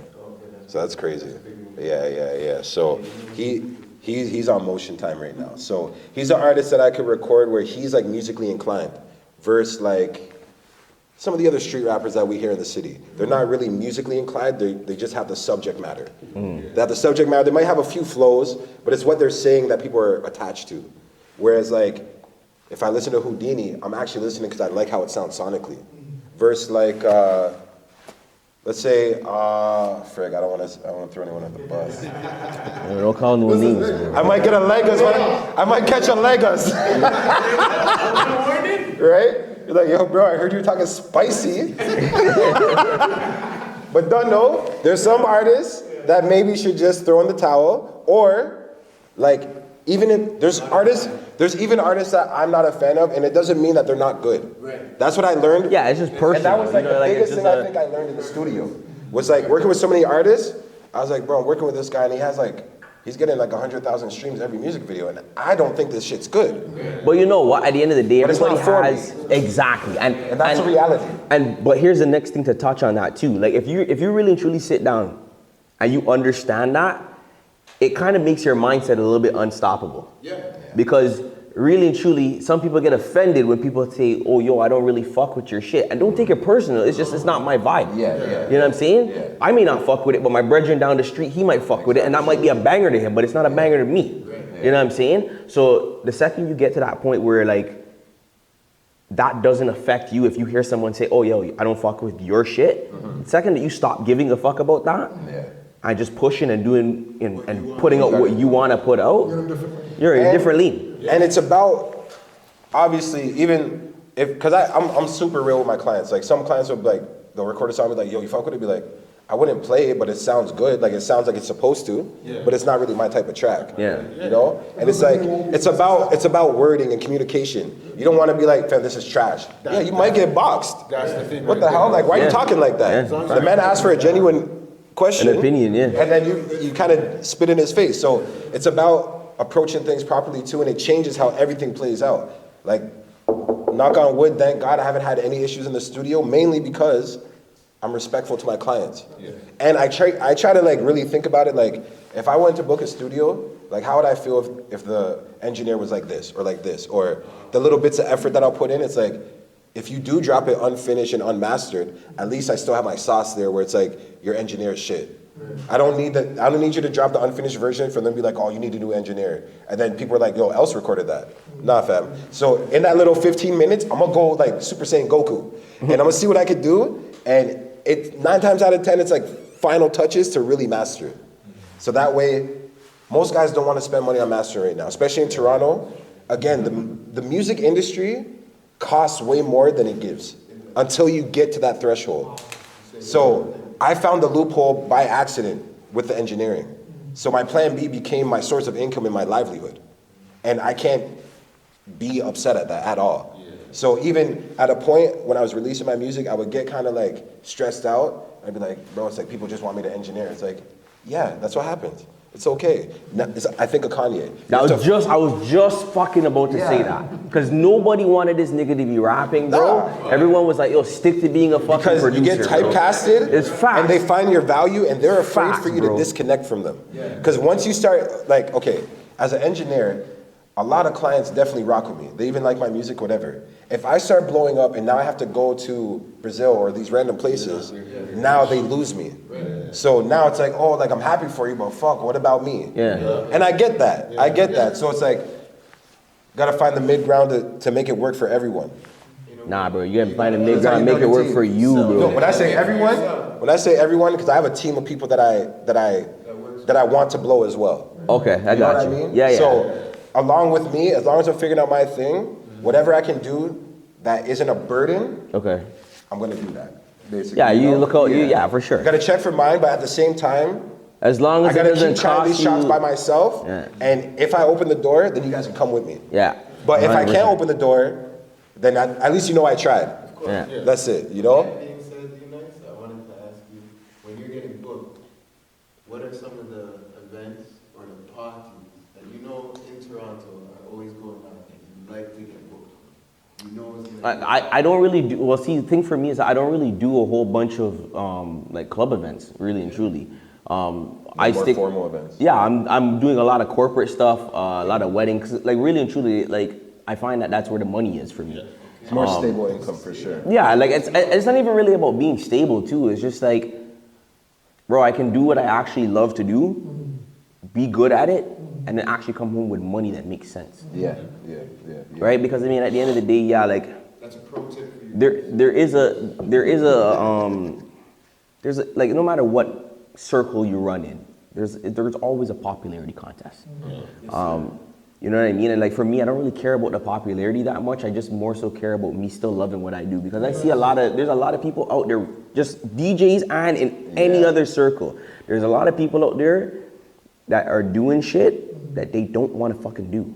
So that's crazy. Yeah. So he's on Motion Time right now. So he's an artist that I could record where he's like musically inclined versus like some of the other street rappers that we hear in the city. They're not really musically inclined, they just have the subject matter. They have the subject matter, they might have a few flows, but it's what they're saying that people are attached to. Whereas like, if I listen to Houdini, I'm actually listening because I like how it sounds sonically. Versus like, let's say, frig, I don't want to throw anyone under the bus. Don't call no names. I might get a Legos, I might catch a Legos. Right? You're like, yo, bro, I heard you were talking spicy. But don't know, there's some artists that maybe should just throw in the towel, or like, even if there's even artists that I'm not a fan of, and it doesn't mean that they're not good. Right. That's what I learned. Yeah, it's just personal. And that was like the biggest thing I think I learned in the studio. Was like working with so many artists, I was like, bro, I'm working with this guy, and he's getting like 100,000 streams every music video, and I don't think this shit's good. But you know what? At the end of the day, But it's everybody not for has me. exactly, And that's a reality. But here's the next thing to touch on that too. Like if you really and truly sit down and you understand that, it kind of makes your mindset a little bit unstoppable. Yeah. Because really and truly, some people get offended when people say, "Oh, yo, I don't really fuck with your shit," and don't take it personal. It's not my vibe. Yeah. You know what I'm saying? Yeah. I may not fuck with it, but my brethren down the street, he might fuck with it, and that might be a banger to him, but it's not a banger to me. You know what I'm saying? So the second you get to that point where like that doesn't affect you, if you hear someone say, "Oh, yo, I don't fuck with your shit," the second that you stop giving a fuck about that, and just pushing and doing and putting out what you want to put out, you're in a different league. And it's about, obviously, even if, because I'm super real with my clients. Like some clients will be like, they'll record a song and be like, yo, you fuck with it? Be like, I wouldn't play it, but it sounds good. Like it sounds like it's supposed to, but it's not really my type of track. Yeah. You know? And it's like, it's about wording and communication. You don't want to be like, fam, this is trash. Yeah, you might get boxed. That's the thing. What the hell? Like, why are you talking like that? Yeah. The man asked for a genuine question. An opinion, yeah. And then you kind of spit in his face. So it's about approaching things properly too, and it changes how everything plays out. Like, knock on wood, thank God I haven't had any issues in the studio, mainly because I'm respectful to my clients. Yeah. And I try to like really think about it, like if I went to book a studio, like how would I feel if the engineer was like this, or the little bits of effort that I'll put in, it's like, if you do drop it unfinished and unmastered, at least I still have my sauce there where it's like, your engineer is shit. I don't need you to drop the unfinished version for them to be like, oh, you need a new engineer. And then people are like, yo, else recorded that. Nah, fam. So in that little 15 minutes, I'm gonna go like Super Saiyan Goku. And I'm gonna see what I could do. And it 9 times out of 10, it's like final touches to really master it. So that way, most guys don't want to spend money on mastering right now, especially in Toronto. Again, the music industry costs way more than it gives until you get to that threshold. So I found the loophole by accident with the engineering. So my plan B became my source of income and my livelihood. And I can't be upset at that at all. So even at a point when I was releasing my music, I would get kind of like stressed out. I'd be like, bro, it's like people just want me to engineer. It's like, yeah, that's what happens. It's okay. I think of Kanye. I was just fucking about to say that. Because nobody wanted this nigga to be rapping, bro. Nah. Everyone was like, yo, stick to being a fucking Because producer. you get typecasted, It's facts. and they find your value, and they're afraid Facts, for you bro. to disconnect from them. Because once you start, like, okay, as an engineer, a lot of clients definitely rock with me. They even like my music, whatever. If I start blowing up and now I have to go to Brazil or these random places, now they lose me. So now it's like, oh, like I'm happy for you, but fuck, what about me? Yeah. And I get that. I get that. So it's like, gotta find the mid ground to make it work for everyone. Nah, bro, you gotta find a mid ground, make it work for you, bro. No, when I say everyone, because I have a team of people that I want to blow as well. Okay, I You know got what you. I mean? Yeah, yeah. So along with me, as long as I'm figuring out my thing, whatever I can do that isn't a burden, Okay. I'm gonna do that. Basically. Yeah, you know? look out. Yeah, for sure. I gotta check for mine, but at the same time, As long I as it gotta doesn't keep trying these cost shots you. by myself. Yeah. And if I open the door, then you guys can come with me. Yeah. But if I 100%. can't open the door, then at least you know I tried. Yeah. That's it. You know. That being said, D-Nice, I wanted to ask you, when you're getting booked, what are some of the events or the parties that you know in Toronto are always going on and you like to get booked? You know it's gonna I don't really do, well, see, the thing for me is I don't really do a whole bunch of like club events, really and truly. I More stick, formal events. yeah, I'm doing a lot of corporate stuff, a lot of weddings, like really and truly, like I find that that's where the money is for me. It's more stable income for sure. Yeah, like it's not even really about being stable too. It's just like, bro, I can do what I actually love to do, be good at it, and then actually come home with money that makes sense. Yeah. Right? Because I mean, at the end of the day, yeah, like That's a pro tip for you. there's like no matter what circle you run in, there's always a popularity contest. You know what I mean? And like for me, I don't really care about the popularity that much. I just more so care about me still loving what I do, because I see there's a lot of people out there, just DJs and in any other circle. There's a lot of people out there that are doing shit that they don't want to fucking do.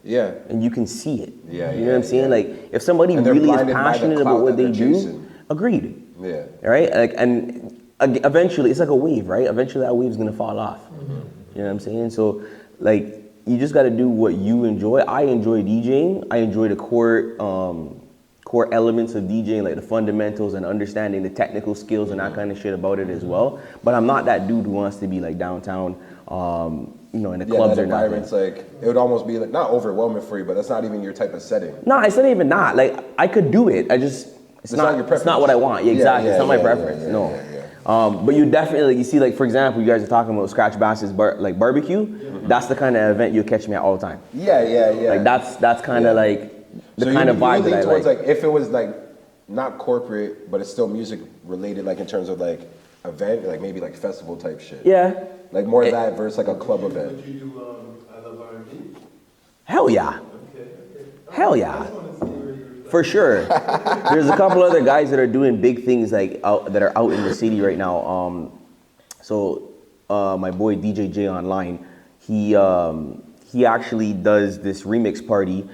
Yeah. And you can see it. Yeah, you know what I'm saying? Like if somebody And they're really is blinded by the passionate clout about what that they they're do, chasing. agreed. Yeah. Right? Like, and eventually, it's like a wave, right? Eventually that wave's gonna fall off. You know what I'm saying? So like, you just gotta do what you enjoy. I enjoy DJing. I enjoy the core elements of DJing, like the fundamentals and understanding the technical skills and that kind of shit about it as well. But I'm not that dude who wants to be like downtown, you know, in the clubs that or nothing. environment's like, it would almost be like, not overwhelming for you, but that's not even your type of setting. No, it's not even that. Like, I could do it. It's not your It's preference. not what I want. Yeah, exactly. It's not my yeah, preference. yeah, No. yeah. But you definitely, you see, like, for example, you guys are talking about Scratch Bass's barbecue. That's the kind of event you'll catch me at all the time. Yeah. Like, that's kind of like the kind of vibe that I towards like. like, if it was like, not corporate, but it's still music related, like in terms of like event, like maybe like festival type shit. Yeah. Like more of that versus like a club event. Would you do I Love R&B? Hell yeah. Okay. Hell yeah. For sure. There's a couple other guys that are doing big things like that are out in the city right now. My boy DJ J Online, he actually does this remix party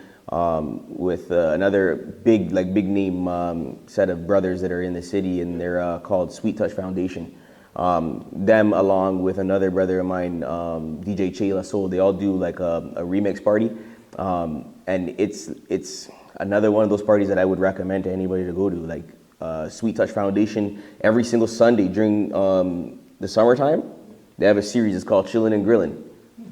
with another big name set of brothers that are in the city, and they're called Sweet Touch Foundation. Them along with another brother of mine, DJ Chayla Soul, they all do like a remix party, and it's another one of those parties that I would recommend to anybody to go to. Like Sweet Touch Foundation, every single Sunday during the summertime, they have a series. It's called Chillin' and Grillin'.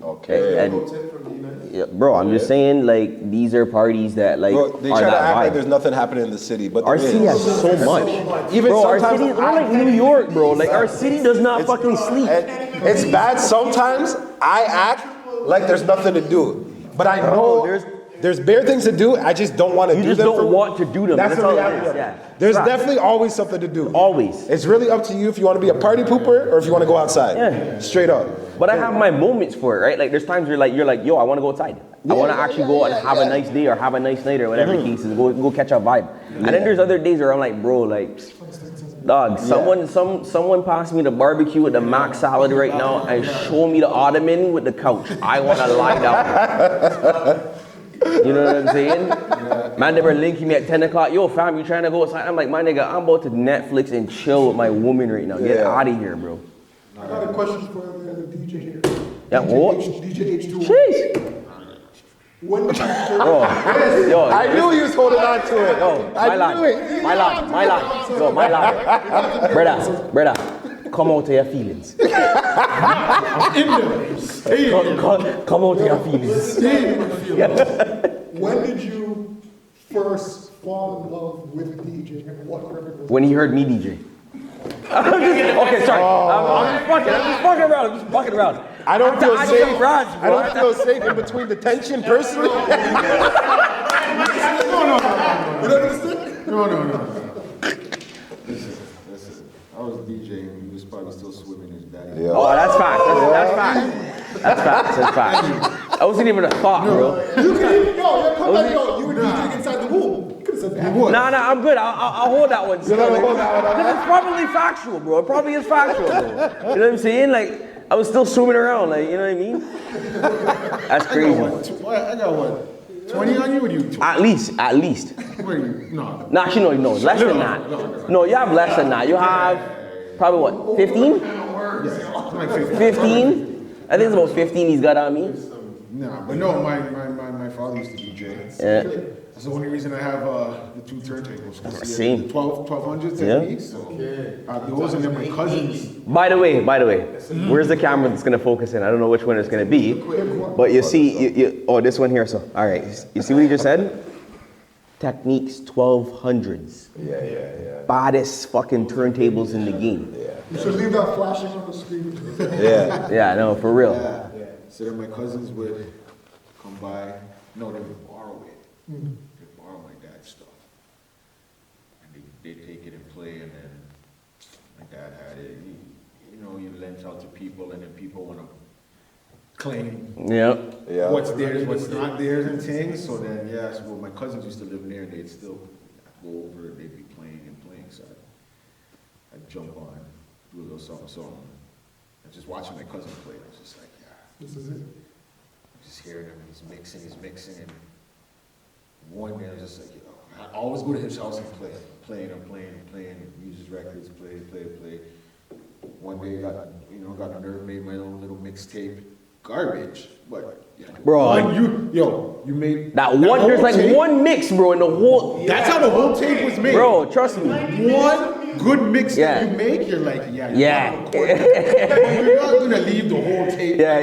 Okay. And, Pro tip from D-Nice? yeah, bro, I'm just saying, like, these are parties that like Bro, they are try to that act like vibe. there's nothing happening in the city, but Our there city is. has so much. Even Bro, our sometimes city, we're like New York, bro. Like, our city does not It's- fucking sleep. And it's bad. Sometimes I act like there's nothing to do, but I know there's bare things to do. I just don't want to You do just them. don't want to do them. That's That's the all it reality is, of it. yeah. There's Right. definitely always something to do. Always. It's really up to you if you want to be a party pooper or if you want to go outside. Yeah. Straight up. But I have my moments for it, right? Like, there's times you're like, yo, I want to go outside. I want to actually go out and have a nice day or have a nice night or whatever the case is. Go catch a vibe. And then there's other days where I'm like, bro, like, Dog, someone pass me the barbecue with the mac salad right now and show me the ottoman with the couch. I want to lie down. You know what I'm saying? Man, they were linking me at 10 o'clock. Yo, fam, you trying to go outside? I'm like, my nigga, I'm about to Netflix and chill with my woman right now. Get out of here, bro. I got a question for the DJ here. Yeah, what? DJ H2. Jeez. When did you Yo, I knew he was holding on to it. Yo, I my knew it. lad. Yo, my lad. Brother, come out to your feelings. Come out to your feelings. When did you first fall in love with DJ and what record was When he heard me DJ. Okay, sorry. I'm just fucking around. I don't feel I safe. Raj, I don't feel safe in between the tension, personally. No. Listen. I was DJing. He was probably still swimming his daddy. Yeah. Oh, that's facts. That's facts. That wasn't even a thought, bro. You can even you were DJing inside the womb. You could have said that. Nah, I'm good. I'll hold that one. Because it's probably factual, bro. It probably is factual, bro. You know what I'm saying? Like, I was still swimming around, like, you know what I mean? That's crazy. I got what? 20 on you or you? At least. What are you? No. Nah, actually, no, less than that. No, you have less than that. You have probably what, 15? Yeah, like 15. 15? I think it's about 15 he's got on me. Nah, but no, my father used to DJ. Yeah. That's the only reason I have the two turntables. Same. 1200 Yeah. techniques. So, those and then my cousins. By the way, where's the camera that's gonna focus in? I don't know which one it's gonna be, but you see, oh, this one here. So, all right, you see what he just said? Techniques 1200s. Yeah. Baddest fucking turntables in the game. You should leave that flashing on the screen. Yeah. Yeah, no, for real. So then my cousins would come by. No, they would borrow it. They'd borrow my dad's stuff. And they'd take it and play, and then my dad had it. You lent out to people, and then people want to claim Yeah. what's theirs, what's not theirs, and things. So then, so my cousins used to live there, and they'd still go over, they'd be playing. So I'd jump on, do a little something. And just watching my cousin play, I was just like, This is it. I'm just hearing him, he's mixing, and one day I was just like, I always go to his house and playing, use his records, play. One day got the nerve, made my own little mixtape, garbage, but Bro. you made That one, there's like tape, one mix, bro, in the whole. That's how the whole tape was made. Bro, trust me. One good mix that you make, you're like, Yeah. you're not gonna leave the whole tape. Yeah.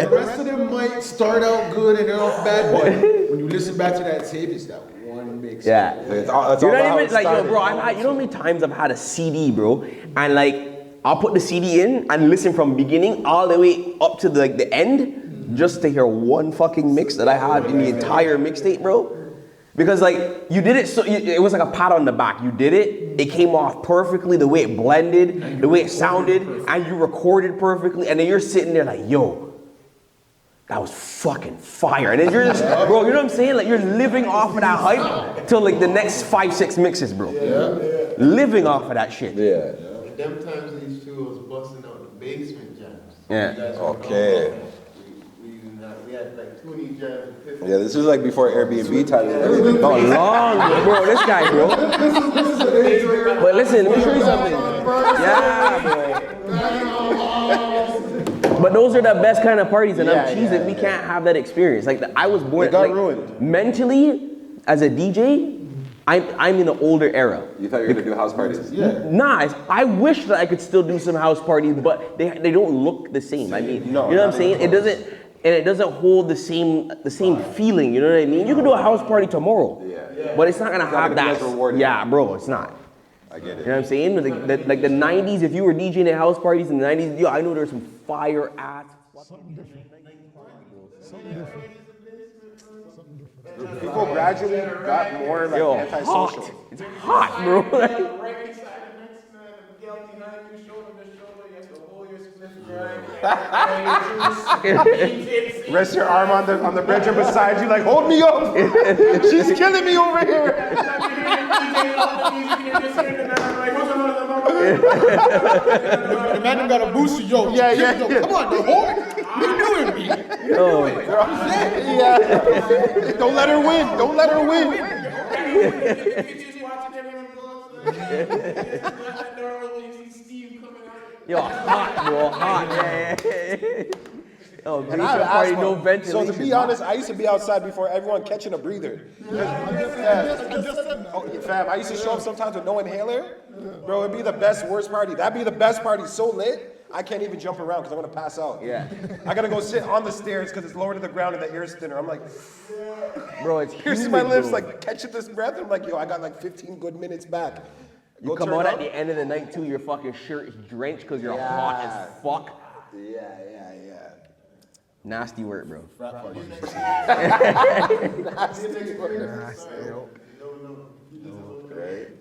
The rest of them might start out good and they're off bad, but when you listen back to that tape, it's that one mix. Yeah. It's all You're about not how even it like, yo, started. bro, you know how many times I've had a CD, bro, and like, I'll put the CD in and listen from beginning all the way up to the end, just to hear one fucking mix that I had in the entire mixtape, bro. Because like, you did it, so it was like a pat on the back. You did it, it came off perfectly, the way it blended, the way it sounded, and you recorded perfectly, and then you're sitting there like, yo, that was fucking fire. And then you're just, bro, you know what I'm saying? Like, you're living off of that hype till like the next 5-6 mixes, bro. Living off of that shit. Yeah. Them times these two was busting out the basement jams. Yeah. You guys Okay. recall? We had like 20 jams. Yeah, this was like before Airbnb time. Oh, long, bro, this guy, bro. But listen, let me show you something. Yeah, bro. But those are the best kind of parties, and I'm cheesing. We can't have that experience. Like, I was born. It got like, ruined. Mentally, as a DJ, I'm in the older era. You thought you were gonna do house parties? Nah, I wish that I could still do some house parties, but they don't look the same. I mean, No, you know what I'm not saying? even It doesn't hold the same feeling. You know what I mean? You can do a house party tomorrow, but it's not gonna have gonna be that. as rewarding. Yeah, bro, it's not. I get You know it. what I'm saying? Like the 90s, if you were DJing at house parties in the 90s, yo, I know there's some fire ass. People gradually got more like Yo, antisocial. hot. It's hot, bro. Rest your arm on the bench beside you, like, hold me up. She's killing me over here. The man got a booster, yo. Yeah. Come on, the whore. You doing me? Yeah. Don't let her win. Don't let her win. Yo, hot, bro, hot. Yeah. Oh, And bachelor I have party, asthma. no So ventilation. to be honest, I used to be outside before everyone catching a breather. Oh, fam, I used to show up sometimes with no inhaler. Bro, it'd be the best, worst party. That'd be the best party, so lit, I can't even jump around because I'm gonna pass out. Yeah. I gotta go sit on the stairs because it's lower to the ground and the air's thinner. I'm like, Bro, it's piercing humid, my lips, bro. like catching this breath. I'm like, yo, I got like 15 good minutes back. You Go come turn out up. at the end of the night too, your fucking shirt is drenched because you're hot as fuck. Yeah. Nasty work, bro.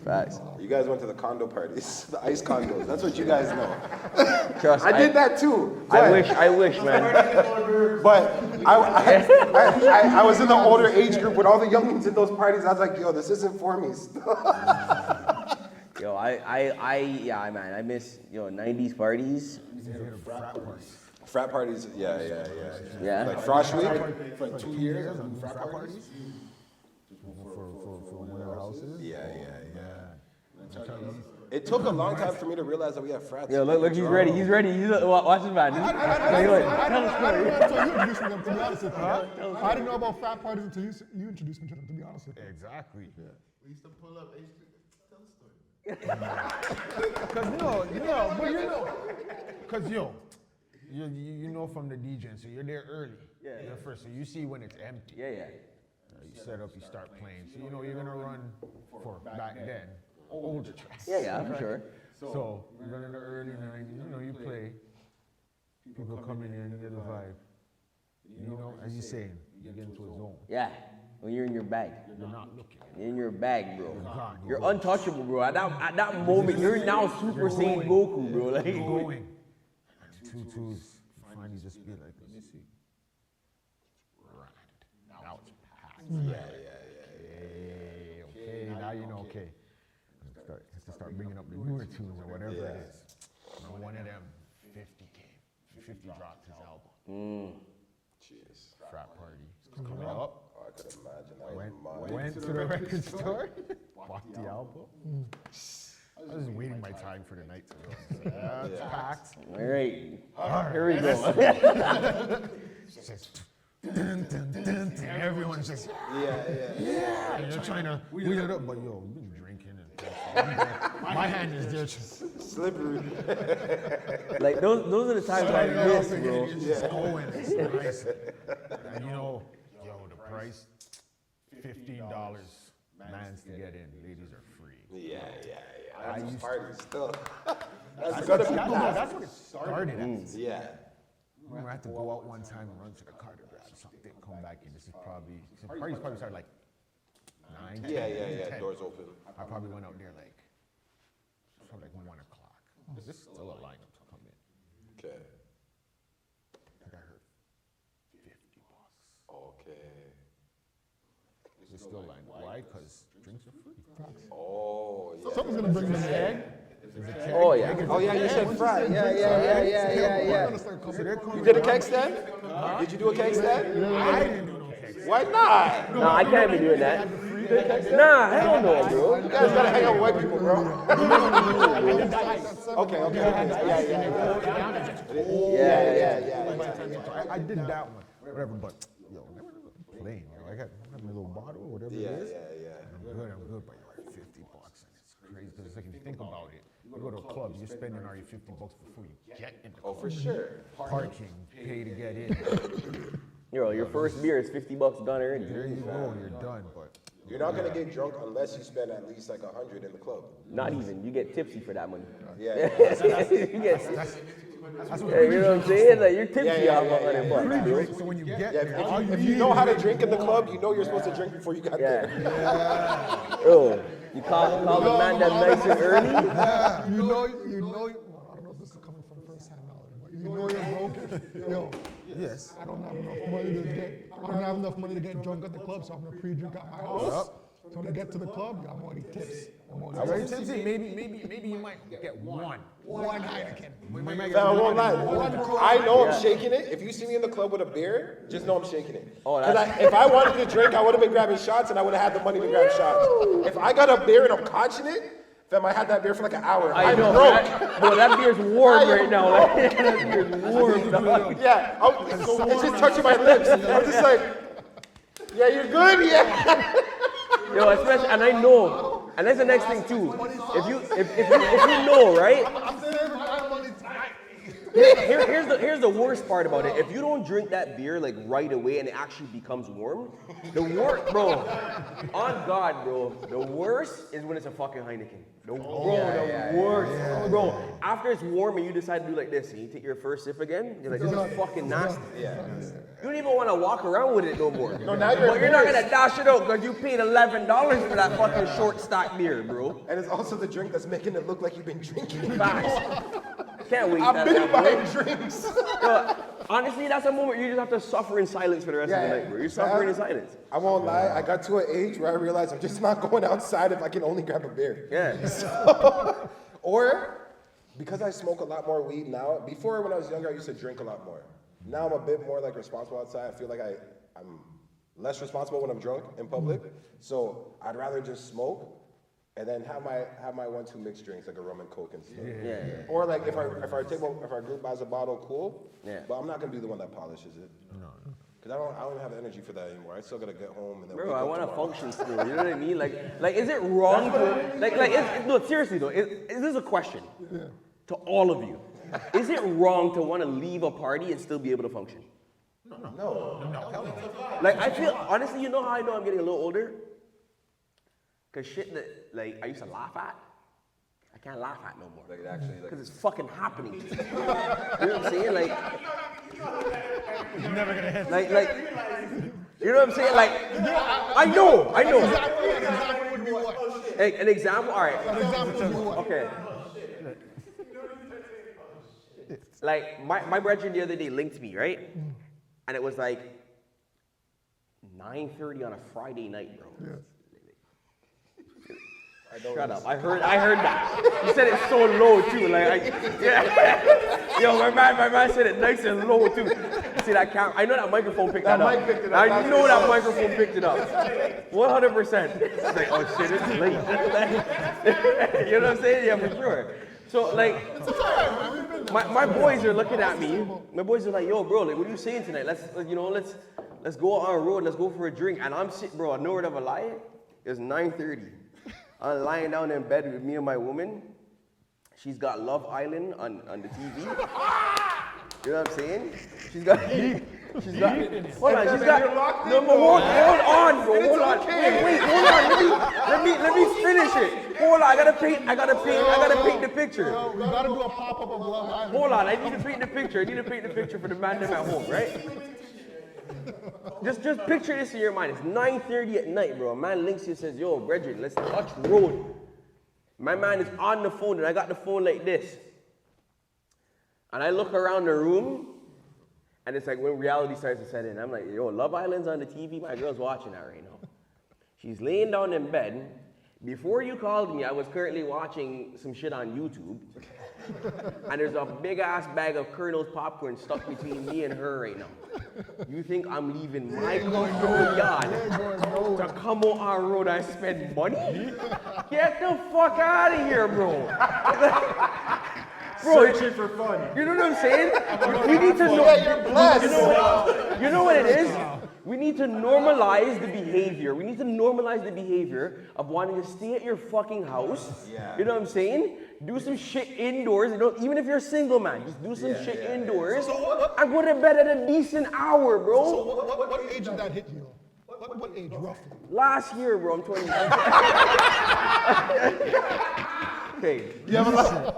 Facts. You guys went to the condo parties, the ice condos. That's what you guys know. Trust. I did that too. I wish, man. But I was in the older age group with all the youngins at those parties. I was like, yo, this isn't for me. Yo, yeah, man. I miss 90s parties. Frat parties, yeah. Yeah. Like Frosh Week. For 2 years, frat parties. For one of the houses. Yeah. It took a long time for me to realize that we have frats. Yo, look, he's ready. Watch this man. I didn't know about frat parties until you introduced me to them, to be honest with you. Exactly. We used to pull up, tell the story. Because you know from the DJ, so you're there early. Yeah. You're first, so you see when it's empty. Yeah. You set up, you start playing. So you're gonna run for back then older tracks. Yeah, for sure. So you run in the early 90s. You play. People come in here and you get the vibe. As you're saying, you get into a zone. Yeah. When you're in your bag. You're not looking. In your bag, bro. gone. You're untouchable, bro. At that moment, you're now Super Saiyan Goku, bro. Like, You're going. And 2-2s finally just be like, let me see. Now it's packed. Okay, now you know, okay. Let's start bringing up the newer tunes or whatever it is. And one of them, 50 came. 50 dropped his album. Jeez. Frat party. It's coming up. Oh, I could imagine. That was mine. Went to the record store, bought the album. I was just waiting my time for the night to go. Yeah, it's packed. all right. Here we go. It's just, dun, dun, dun, dun. Everyone's just, Yeah. and you're trying to wheel it up, but yo, we've been drinking and my hand is there just Slippery. Like, those are the times I miss, bro. it's going, it's nice. And yo, the price, $15 mans to get in, ladies are free. Yeah. I That's used party still. That's what it started at. Yeah. I had to go out one time and run to the car to grab something, come back, and this is probably, the parties probably started like 9, 10, Yeah. 10. Doors open. I probably went out there like, from like 1 o'clock. There's still a lineup to come in. Okay. I think I heard $50. Okay. There's still a line. Why? Because drinks are free. Oh, yeah. Someone's gonna bring me an egg. Oh, yeah. Oh, yeah, you said frat. Yeah. You did a keg stand? Did you do a keg stand? I didn't do no cakes. Why not? No, I can't be doing that. Nah, hell no, bro. You guys gotta hang out with white people, bro. Okay. Yeah. I did that one. Whatever, but never playing. I got my little bottle or whatever it is. I'm good, but you're like $50 and it's crazy because it's like if you think about it, you go to a club, you're spending all your $50 before you get in the club. Oh, for sure. Parking, pay to get in. Your first beer is $50 done already. There you go, you're done. But You're not gonna get drunk unless you spend at least like 100 in the club. Not even. You get tipsy for that money. Yeah. You get. that's what You know what I'm saying? Like, you're tipsy off $100 bucks, bro. So when you get Yeah, there, all if you know how to drink in the club, you know you're supposed to drink before you got there. Oh, you call the man that nice and early? You know, I don't know if this is coming from first-hand knowledge, but you know you're broke. Yo, Yes. I don't have enough money to get drunk at the club, so I'm gonna pre-drink at my house. So when I get to the club, I'm already tips. Very tempting. Maybe you might get one. One Heineken. I won't lie. I know I'm shaking it. If you see me in the club with a beer, just know I'm shaking it. If I wanted to drink, I would have been grabbing shots and I would have had the money to grab shots. If I got a beer and I'm catching it, fam, I had that beer for like an hour. I know. Bro, that beer's warm right now. That beer's warm. Dog. Yeah, it's just touching my lips. I'm just like, yeah, you're good, yeah. Yo, especially, and I know, and that's the next thing too. If you know, right? I'm saying every time money tonight. Here's the worst part about it. If you don't drink that beer like right away and it actually becomes warm, the worst, bro. On God, bro. The worst is when it's a fucking Heineken. The worst, bro. After it's warm and you decide to do like this, and you take your first sip again, you're like, this is fucking nasty. Yeah. You don't even want to walk around with it no more. No, now you're not gonna dash it out because you paid $11 for that fucking short stack beer, bro. And it's also the drink that's making it look like you've been drinking. Facts. Can't wait. I've been buying drinks. Yo, honestly, that's a moment you just have to suffer in silence for the rest of the night, bro. You're suffering in silence. I won't lie, I got to an age where I realized I'm just not going outside if I can only grab a beer. Yeah. So, or, because I smoke a lot more weed now, before when I was younger, I used to drink a lot more. Now I'm a bit more like responsible outside. I feel like I'm less responsible when I'm drunk in public. So I'd rather just smoke and then have my 1-2 mixed drinks like a rum and coke and stuff. Yeah. Or like if our group buys a bottle, cool. Yeah. But I'm not gonna be the one that polishes it. No. Because I don't have the energy for that anymore. I still gotta get home and then. Bro, I want to function still. You know what I mean? Like, is it wrong to no? Seriously though, is this a question to all of you? Is it wrong to want to leave a party and still be able to function? No. Like, I feel honestly, you know how I know I'm getting a little older? Cause shit that like I used to laugh at, I can't laugh at no more. Like actually, like. Cause it's fucking happening to me. You know what I'm saying? Like, You're never gonna hit. like, you know what I'm saying? Like, I know. Exactly would be what? Hey, an example. All right. An example would be what? Okay. Like my brethren the other day linked me, right? And it was like 9:30 on a Friday night, bro. Yes. Shut up. I heard that. You said it so low too. Like, yo, my man said it nice and low too. See that camera? I know that microphone picked that up. I know that microphone picked it up. 100%. It's like, oh shit, it's late. You know what I'm saying? Yeah, for sure. So like, my boys are looking at me. My boys are like, yo, bro, like, what are you saying tonight? Let's go on a road. Let's go for a drink. And I'm sitting, bro. No word of a lie. It's 9:30. I'm lying down in bed with me and my woman. She's got Love Island on the TV. You know what I'm saying? She's got, hold on, no, but hold on, bro, hold on. Wait, hold on, let me finish it. Hold on, I gotta paint the picture. Yo, we gotta do a pop-up of Love Island. Hold on, I need to paint the picture for the man them at home, right? Just picture this in your mind. It's 9:30 at night, bro. A man links you and says, yo, Bridget, let's touch road. My man is on the phone, and I got the phone like this. And I look around the room, and it's like when reality starts to set in. I'm like, yo, Love Island's on the TV. My girl's watching that right now. She's laying down in bed. Before you called me, I was currently watching some shit on YouTube. And there's a big ass bag of Colonel's popcorn stuck between me and her right now. You think I'm leaving my comfortable yard to come on our road and spend money? Get the fuck out of here, bro. Bro, Searching for fun. you know what I'm saying? We need to know. You're blessed. You know what it is? We need to normalize the behavior. We need to normalize the behavior of wanting to stay at your fucking house. Yeah. You know what I'm saying? Do some shit indoors. You know, even if you're a single man, just do some shit indoors. And go to bed at a decent hour, bro. So what age did that hit you? What age, roughly? Last year, bro, I'm 20. Okay.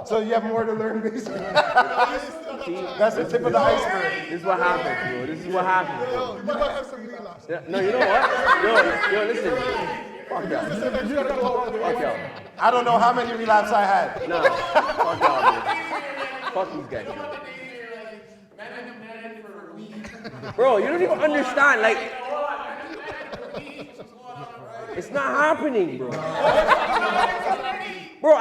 So you have more to learn, basically. That's the tip of the iceberg. This is what happens, bro. This is what happens, bro. You might have some relapse. Yeah, no, you know what? Yo, listen. Fuck y'all. Fuck y'all. I don't know how many relapses I had. Nah. Fuck y'all, man. Fuck these guys, man. Bro, you don't even understand. Like, it's not happening, bro. Bro,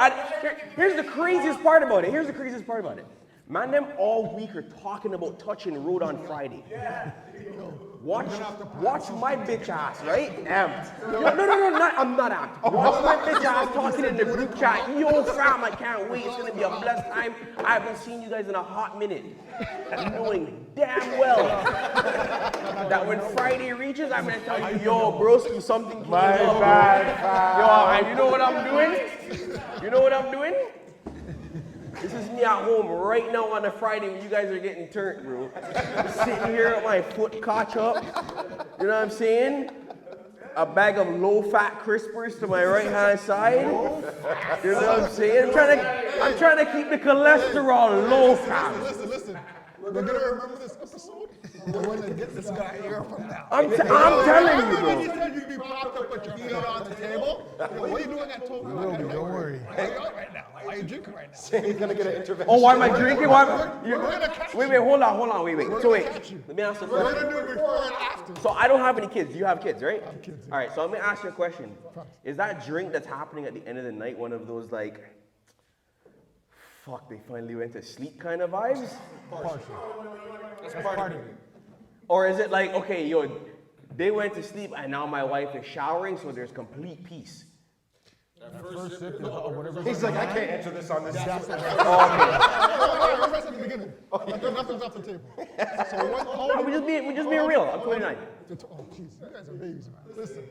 here's the craziest part about it. Man, them all week are talking about touching road on Friday. Watch my bitch ass, right? No, I'm not amped. Watch my bitch ass talking in the group chat. Yo, fam, I can't wait. It's gonna be a blessed time. I haven't seen you guys in a hot minute. Knowing damn well that when Friday reaches, I'm gonna tell you, yo, broski, something came up. Yo, and you know what I'm doing? This is me at home right now on a Friday when you guys are getting turned, bro. Sitting here with my foot caught up. You know what I'm saying? A bag of low-fat crispers to my right-hand side. You know what I'm saying? I'm trying to keep the cholesterol low, fam. Listen. We're gonna remember this episode. We're gonna get this guy here from now. I'm telling you, bro. You said you'd be propped up with your feet on the table. What are you doing at 12 o'clock? Don't worry. Why are you out right now? Why are you drinking right now? He's gonna get an intervention. Oh, why am I drinking? We're gonna catch Wait, hold on, wait. So wait, let me ask you a We're question. gonna do it before and after. So I don't have any kids. You have kids, right? I have kids, yeah. All right, so I'm gonna ask you a question. Is that drink that's happening at the end of the night one of those like, fuck, they finally went to sleep kind of vibes? That's part of it. Or is it like, okay, yo, they went to sleep and now my wife is showering, so there's complete peace? First sip is whatever. He's like, I can't answer this on this. Let's at the beginning. Nothing's off the table. So No, we just being real. I'm 29. Oh, jeez, you guys are babies, man. Listen,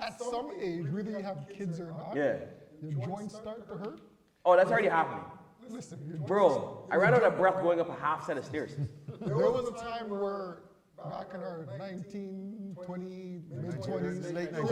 at some age, whether you have kids or not, Yeah. your joints start to hurt. Oh, that's already happening. Listen, Bro, I ran out of breath going up a half set of stairs. there was a time where, back in our 19, 20, mid-20s, Late we're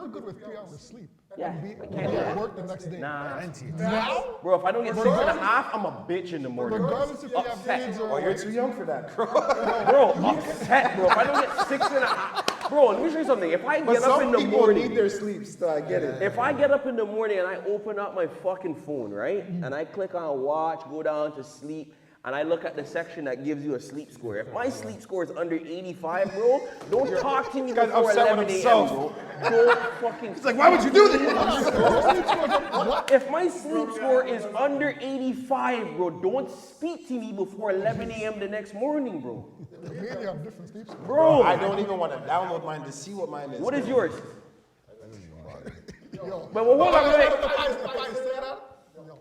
good with 3 hours sleep. Yeah, And I be can't do at that. work the next day. Nah. Now, Bro, if I don't get 6.5, I'm a bitch in the morning. regardless if you have Upset. kids or Oh, you're too young for that, bro. Bro, upset, bro. If I don't get 6.5, bro, let me show you something. If I But get up in some the people morning, need their sleep, so I get it. if I get up in the morning and I open up my fucking phone, right, and I click on watch, go down to sleep, and I look at the section that gives you a sleep score. If my sleep score is under 85, bro, don't talk to me guy's before upset 11 with a.m., himself. bro. Don't fucking. It's like, why would you do this? If my sleep score is under 85, bro, don't speak to me before 11 a.m. the next morning, bro. maybe have different sleep scores. Bro, I don't even want to download mine to see what mine is. what is yours? Yo, But well, hold on, wait. if I say that, yo,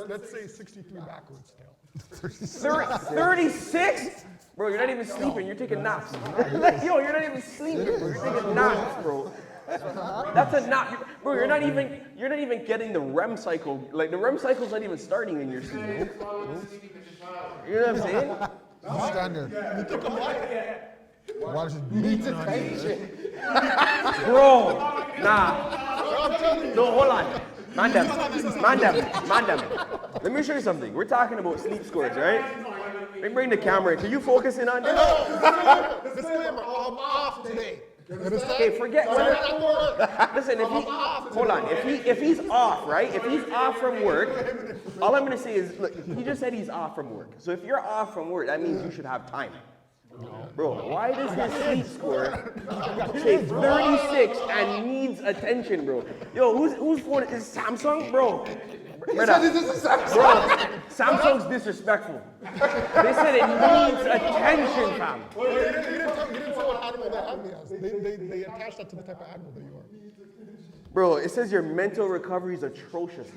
let's say 63 backwards still. 36? Bro, you're not even sleeping, you're taking naps. Yo, you're not even sleeping, bro. You're taking naps, bro. That's a nap. Bro, you're not even getting the REM cycle. Like the REM cycle's not even starting in your sleep. You know what I'm saying? Standard. You think I'm lying? Watch it. Needs attention. Bro, nah. No, hold on. Man them. Let me show you something. We're talking about sleep scores, right? Let me bring the camera in. Can you focus in on this? Disclaimer, I'm off today. Okay, forget. Listen, if he's off, right? If he's off from work, all I'm gonna say is, look, he just said he's off from work. So if you're off from work, that means you should have time. Bro, why does his sleep score say 36 and needs attention, bro? Yo, whose phone is Samsung, bro? Brother, bro, Samsung's disrespectful. They said it needs attention, fam. You didn't say what animal that had me as. They attached that to the type of animal that you are. Bro, it says your mental recovery is atrocious.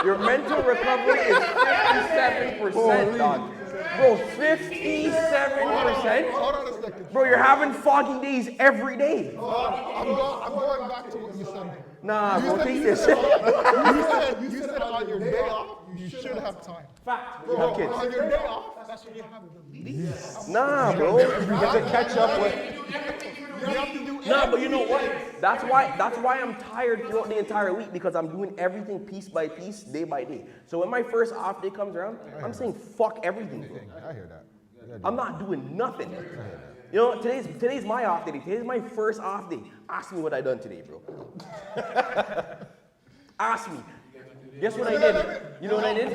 Your mental recovery is 57%, dog. Bro, 57%? Hold on a second. Bro, you're having foggy days every day. I'm going back to what you said. Nah, bro, take this. You said on your day off, you should have time. Fact, you have kids. On your day off, that's when you have the least. Nah, bro. You get to catch up with. You have to do Nah, but you know what? That's why I'm tired throughout the entire week, because I'm doing everything piece by piece, day by day. So when my first off day comes around, I'm saying fuck everything, bro. I hear that. I'm not doing nothing. You know, today's my off day. Today's my first off day. Ask me what I done today, bro. Ask me. Guess what I did? You know what I did?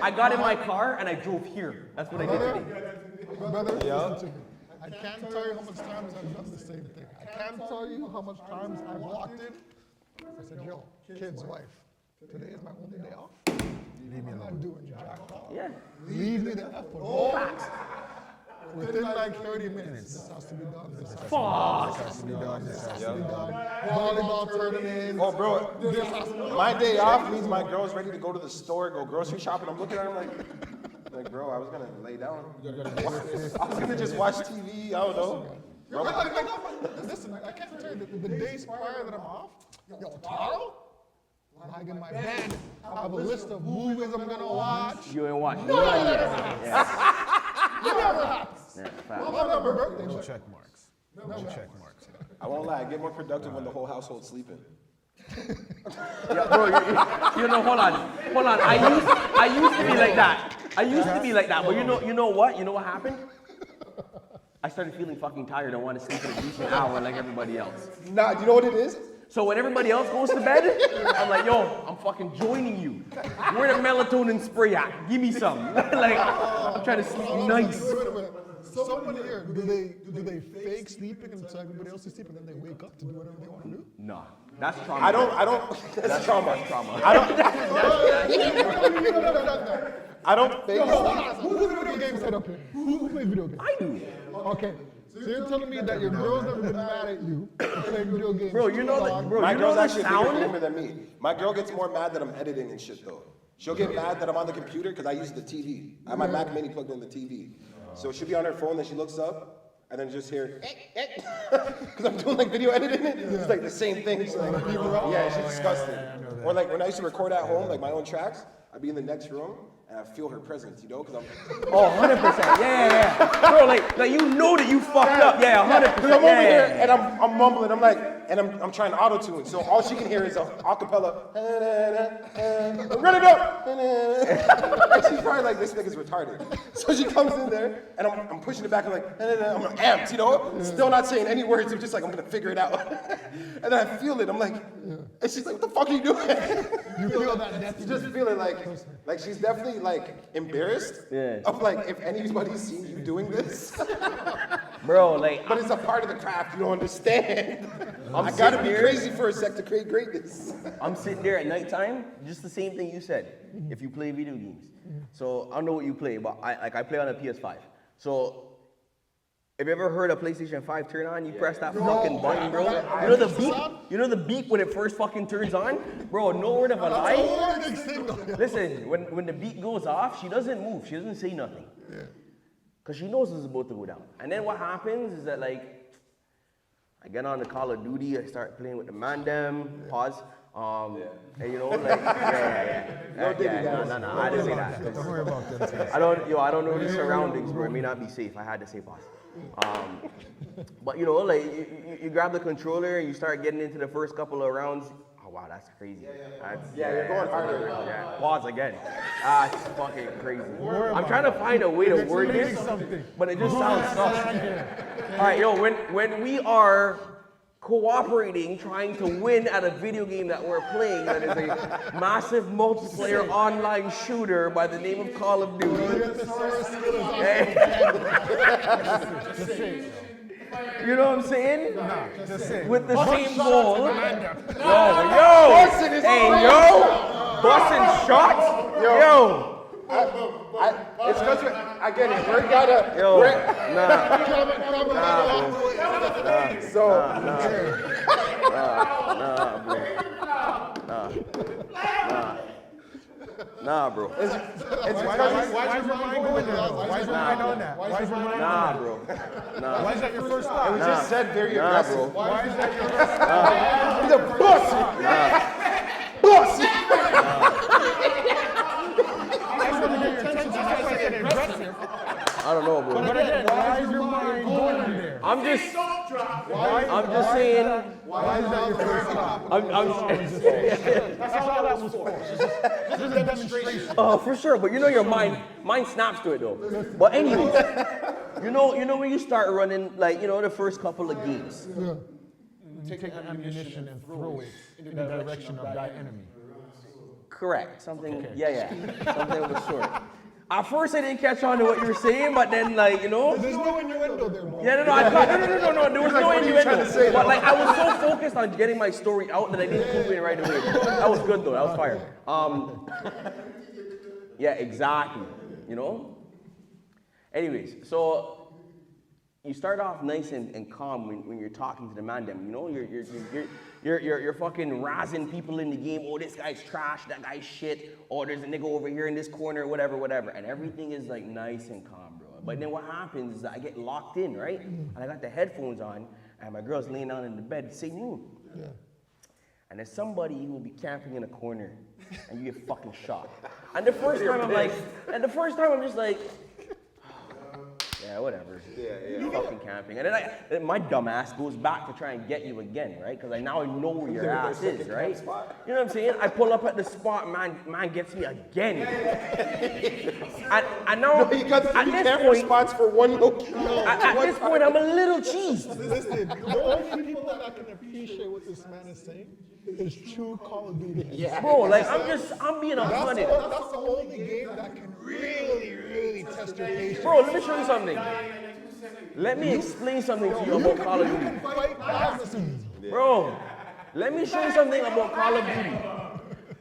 I got in my car and I drove here. That's what I did today. Brother, listen to me. I can't tell you how much times I've done the same thing. I can't tell you how much times I've walked in. I said, yo, kid's wife, today is my only day off. Leave me alone. I'm doing jack off. Yeah. Leave me the F alone. Within like 30 minutes, this has to be done. This has to be done. This has to be done. This has to be done. Volleyball tournaments. Oh, bro, This has to be done. my day off means my girl's ready to go to the store, go grocery shopping. I'm looking at her like, bro, I was gonna lay down. I was gonna just watch TV. I don't know. Listen, I can't tell you the days prior that I'm off. Yo, tomorrow, lying in my bed, I have a list of movies I'm gonna watch. You ain't watching. No, that never happens. It never happens. Yeah, fact. I'm on my birthday. No check marks. No check marks. I won't lie, I get more productive when the whole household's sleeping. Yeah, bro, you know, hold on. I used to be like that. But you know what? You know what happened? I started feeling fucking tired. I want to sleep in a decent hour like everybody else. Nah, you know what it is? So when everybody else goes to bed, I'm like, yo, I'm fucking joining you. Where the melatonin spray at? Give me some. Like, I'm trying to sleep nice. Wait a minute. Someone here, do they fake sleeping until everybody else is sleeping, and then they wake up to do whatever they want to do? No, that's trauma. I don't, that's trauma. That's trauma. I don't fake Who's video games head up here? Who plays video games? I do. Okay, so you're telling me that your girl's never been mad at you for playing video games? Bro, you know that, bro, My you know girl's the actually a bigger sound? gamer than me. My girl gets more mad that I'm editing and shit though. She'll get mad that I'm on the computer because I use the TV. I have my Mac Mini plugged in the TV. So she'll be on her phone and she looks up and then just hear, because I'm doing like video editing. It's like the same thing. She's like, yeah, she's disgusting. Or like when I used to record at home, like my own tracks, I'd be in the next room and I feel her presence, you know, because I'm. Oh, 100%. Yeah. Bro, like you know that you fucked up. Yeah, 100%. Because I'm over here and I'm mumbling. I'm like, and I'm trying to auto tune. So all she can hear is a acapella. Run it up. And she's probably like, this nigga's retarded. So she comes in there and I'm pushing it back. I'm like, I'm amped, you know? Still not saying any words. I'm just like, I'm gonna figure it out. And then I feel it. I'm like, and she's like, what the fuck are you doing? You feel that? You just feel it like she's definitely like embarrassed of like if anybody's seen you doing this. Bro, like, But it's a part of the craft, you don't understand. I gotta be crazy for a sec to create greatness. I'm sitting there at nighttime, just the same thing you said, if you play video games. So I don't know what you play, but I play on a PS5. So have you ever heard a PlayStation 5 turn on? You press that fucking button, bro. You know the beep? You know the beep when it first fucking turns on? Bro, no word of a lie. Listen, when the beep goes off, she doesn't move. She doesn't say nothing. Because she knows it's about to go down. And then what happens is that, like, I get on the Call of Duty, I start playing with the man them, pause. And you know, like, no, I didn't say that. Don't worry about that. I don't know the surroundings, bro. It may not be safe. I had to say pause. But you know, like, you grab the controller and you start getting into the first couple of rounds. Oh wow, that's crazy. You're going harder. Yeah, pause again. That's fucking crazy. I'm trying to find a way to word this, but it just sounds sus. All right, yo, when we are cooperating, trying to win at a video game that we're playing that is a massive multiplayer online shooter by the name of Call of Duty. You know what I'm saying? Just say. With the same goal. Busting shots? Yo. It's because I get it. We're gotta. Nah, bro. Why is your mind going there? Why is your mind on that? Why is your mind Nah, bro. Why is that your first thought? It was just said very aggressive. bro. Why is that your first thought? He's a pussy. Pussy. I just want to get your attention. That's why I said aggressive. I don't know, bro. But again, why is your mind going there? I'm just saying. Why is that your first thought? That's all that was for. This is a demonstration. For sure, but you know your mind snaps to it though. But anyways, you know when you start running, like, you know, the first couple of games. You take the ammunition and throw it in the direction of that enemy. Correct. Something, yeah. Something of the sort. At first, I didn't catch on to what you were saying, but then, like, you know. There's no innuendo there, bro. Yeah, no. There was no innuendo. But like, I was so focused on getting my story out that I didn't poop in right away. That was good though. That was fire. Yeah, exactly. You know. Anyways, so you start off nice and calm when you're talking to the man them. You know, you're fucking razzing people in the game. Oh, this guy's trash. That guy's shit. Oh, there's a nigga over here in this corner. Whatever. And everything is like nice and calm, bro. But then what happens is I get locked in, right? And I got the headphones on, and my girl's laying down in the bed, same room. Yeah. And there's somebody who will be camping in a corner, and you get fucking shot. And the first time I'm just like, yeah, whatever. Yeah. Fucking camping. And then my dumb ass goes back to try and get you again, right? Because now I know where your ass is, right? You know what I'm saying? I pull up at the spot, man gets me again. and now, You got at 3 this camera point, spots for one location. at this point, I'm a little cheesed. Listen, the only people that can appreciate what this man is saying is true Call of Duty. Yeah. Bro, like, I'm being upfronted. That's the only game that can really test your patience. Bro, let me show you something. Let me explain something to you about Call of Duty. Fight thousands. Bro, let me show you something about Call of Duty.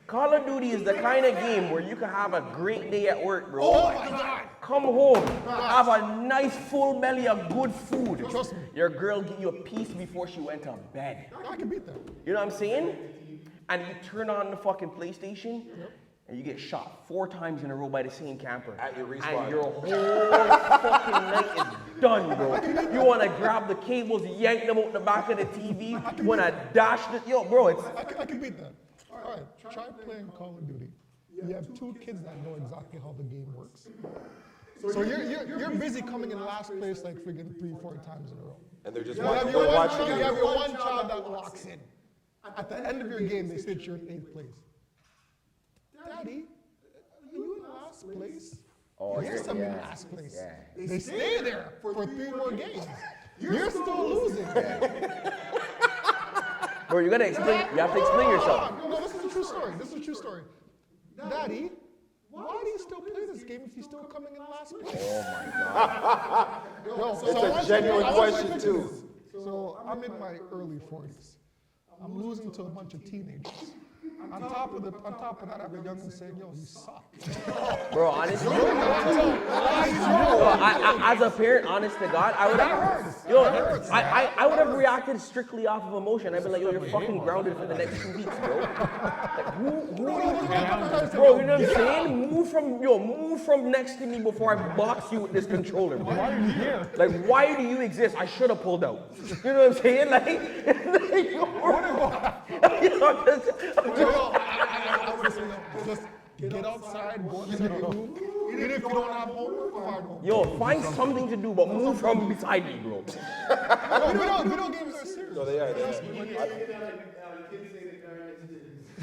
Call of Duty is the kind of game where you can have a great day at work, bro. Oh my God. Come home, have a nice full belly of good food. Trust me. Your girl give you a piece before she went to bed. I can beat that. You know what I'm saying? And you turn on the fucking PlayStation, and you get shot 4 times in a row by the same camper. At your respawn. And your whole fucking night is done, bro. You want to grab the cables, yank them out the back of the TV, you want to dash the, yo, bro, it's, I can beat that. All right, try playing Call of Duty. You have 2 kids that know exactly how the game works. So you're busy coming in last place like friggin' 3-4 times in a row. And they're just You have watching you you. have your one child that locks in. At the end of your game, they say you're in 8th place. Daddy, are you in last place? oh, Yes, I'm in yeah, last place. yeah. They stay there for 3 more games. You're still losing. Bro, you have to explain yourself. No, this is a true story. Daddy, why do you still play this game if you're still coming in last place? Oh my God. No, It's a genuine question too. So I'm in my early 40s. I'm losing to a bunch of teenagers. On top of that, I have a youngin saying, "Yo, you suck." Bro, honestly, as a parent, honest to God, I would have reacted strictly off of emotion. I'd be like, yo, you're fucking grounded for the next 2 weeks, bro. Like, bro, you know what I'm saying? Move from next to me before I box you with this controller, bro. Why are you here? Like, why do you exist? I should have pulled out. You know what I'm saying? Just get outside, go into the room. Even if you don't have homework, find homework. Yo, find something to do, but move from beside me, bro. Video games are serious. No, they are.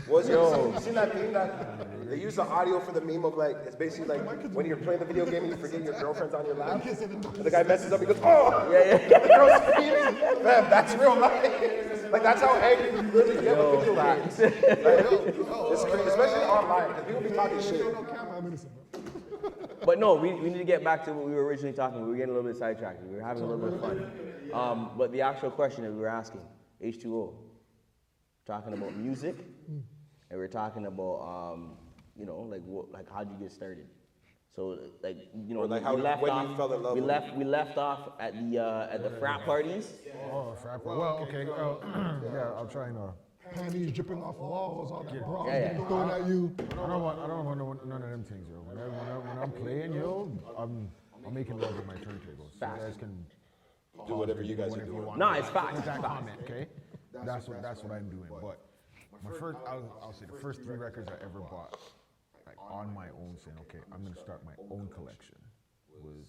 Was you seen that thing that they use the audio for the meme of like it's basically like when you're playing the video game and you forget your girlfriend's on your lap and the guy messes up, he goes, oh yeah. The girl's screaming. Man, that's real life. Like that's how angry you really get with video games. Like, it's crazy, especially online because people be talking shit. But no, we need to get back to what we were originally talking about. We were getting a little bit sidetracked. We were having a little bit of fun. But the actual question that we were asking, H2O, talking about music, and we're talking about, you know, like how'd you get started? So, like, you know, Or like we how- left when off. you fell in love with We left off at the frat parties. Oh, frat party. Well, okay. Yeah, I'll try and. Panties dripping off walls, all that bra Yeah. thrown at you. I don't want none of them things, yo. When I'm playing, yo, I'm making love with my turntables. So you guys can Do whatever you guys are whenever you doing. want. No, it's facts. Put that It's facts. comment, okay? That's what I'm doing. But my first, I'll say the first 3 records I ever bought, like on my own, saying, okay, I'm gonna start my own collection. Was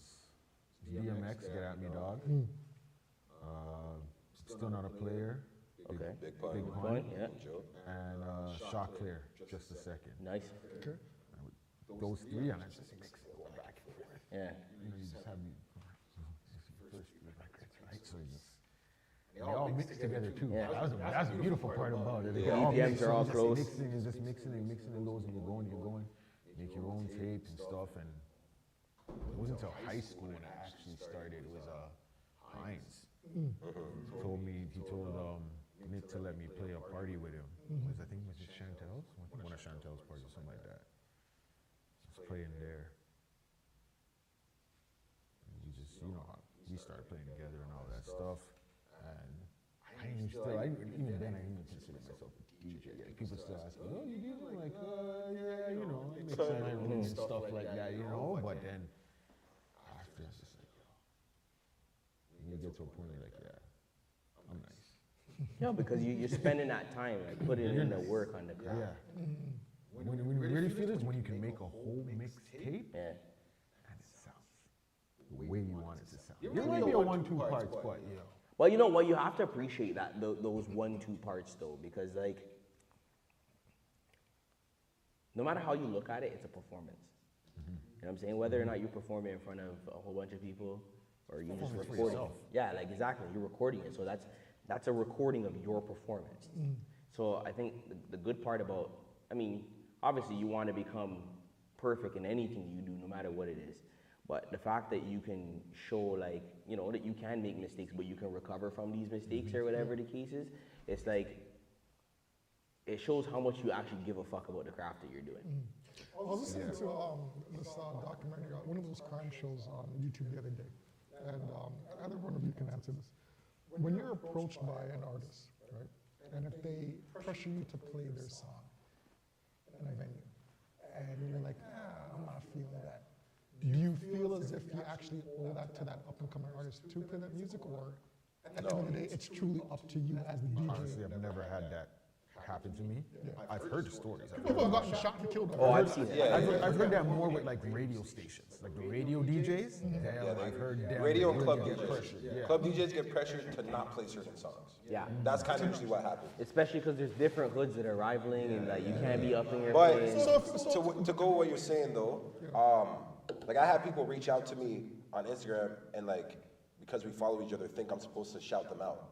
DMX, Get At Me Dog. Still Not a Player. Okay. Big pun. Big Pun. Point, yeah. And Shot Clear, Just a Second. Nice. Those 3, and I just mix it, go back and forth. Yeah. You know, you just have the first 3 records, right? So you just, They all mix together too. Yeah. That's a beautiful part about it. They The all EPMs mix, are all just close. Mixing and just mixing and those, and you're going. Make your own tape and stuff. And it wasn't until high school when I actually started. It was Heinz. He told Nick to let me play a party with him. I think it was just Chantel's. I think one of Chantel's parties or something like that. Just playing there. And we started playing together and all that stuff. And I didn't even consider myself a DJ. Like, people still ask me, oh, you DJ? I'm like, yeah, I mix and stuff like that, But then after, it's just like, you get to a point where you're like, yeah, I'm nice. Yeah, because you're spending that time, like, putting in the work on the craft. Yeah. When you really feel it is when you can make a whole mixtape Yeah. and it sounds the way you want it to sound. It might be a 1-2 parts, but Well, you know what? You have to appreciate that those 1-2 parts though, because like, no matter how you look at it, it's a performance. You know what I'm saying? Whether or not you're performing in front of a whole bunch of people, or you just recording it. Yeah, like exactly. You're recording it, so that's a recording of your performance. So I think the good part about, obviously you want to become perfect in anything you do, no matter what it is. But the fact that you can show that you can make mistakes, but you can recover from these mistakes or whatever the case is, it's like, it shows how much you actually give a fuck about the craft that you're doing. I was listening to this documentary, one of those crime shows on YouTube the other day, and either one of you can answer this. When you're approached by an artist, right, and if they pressure you to play their song in a venue, and you're like, I'm not feeling that, do you feel as if you actually owe that to that up-and-coming artist to play that music, or at the end of the day, it's truly up to you as the DJ? honestly, I've never had that happen to me. I've heard the stories. People have gotten shot and killed. Oh, I've seen it. I've heard that more with like radio stations, like the radio DJs. I've heard them. Radio and club really get DJs. pressured. Yeah. Club DJs get pressured to not play certain songs. Yeah. That's kind of usually what happens. Especially because there's different hoods that are rivaling, and like you can't be up in your But place. to go what you're saying though, like I have people reach out to me on Instagram and like, because we follow each other, think I'm supposed to shout them out.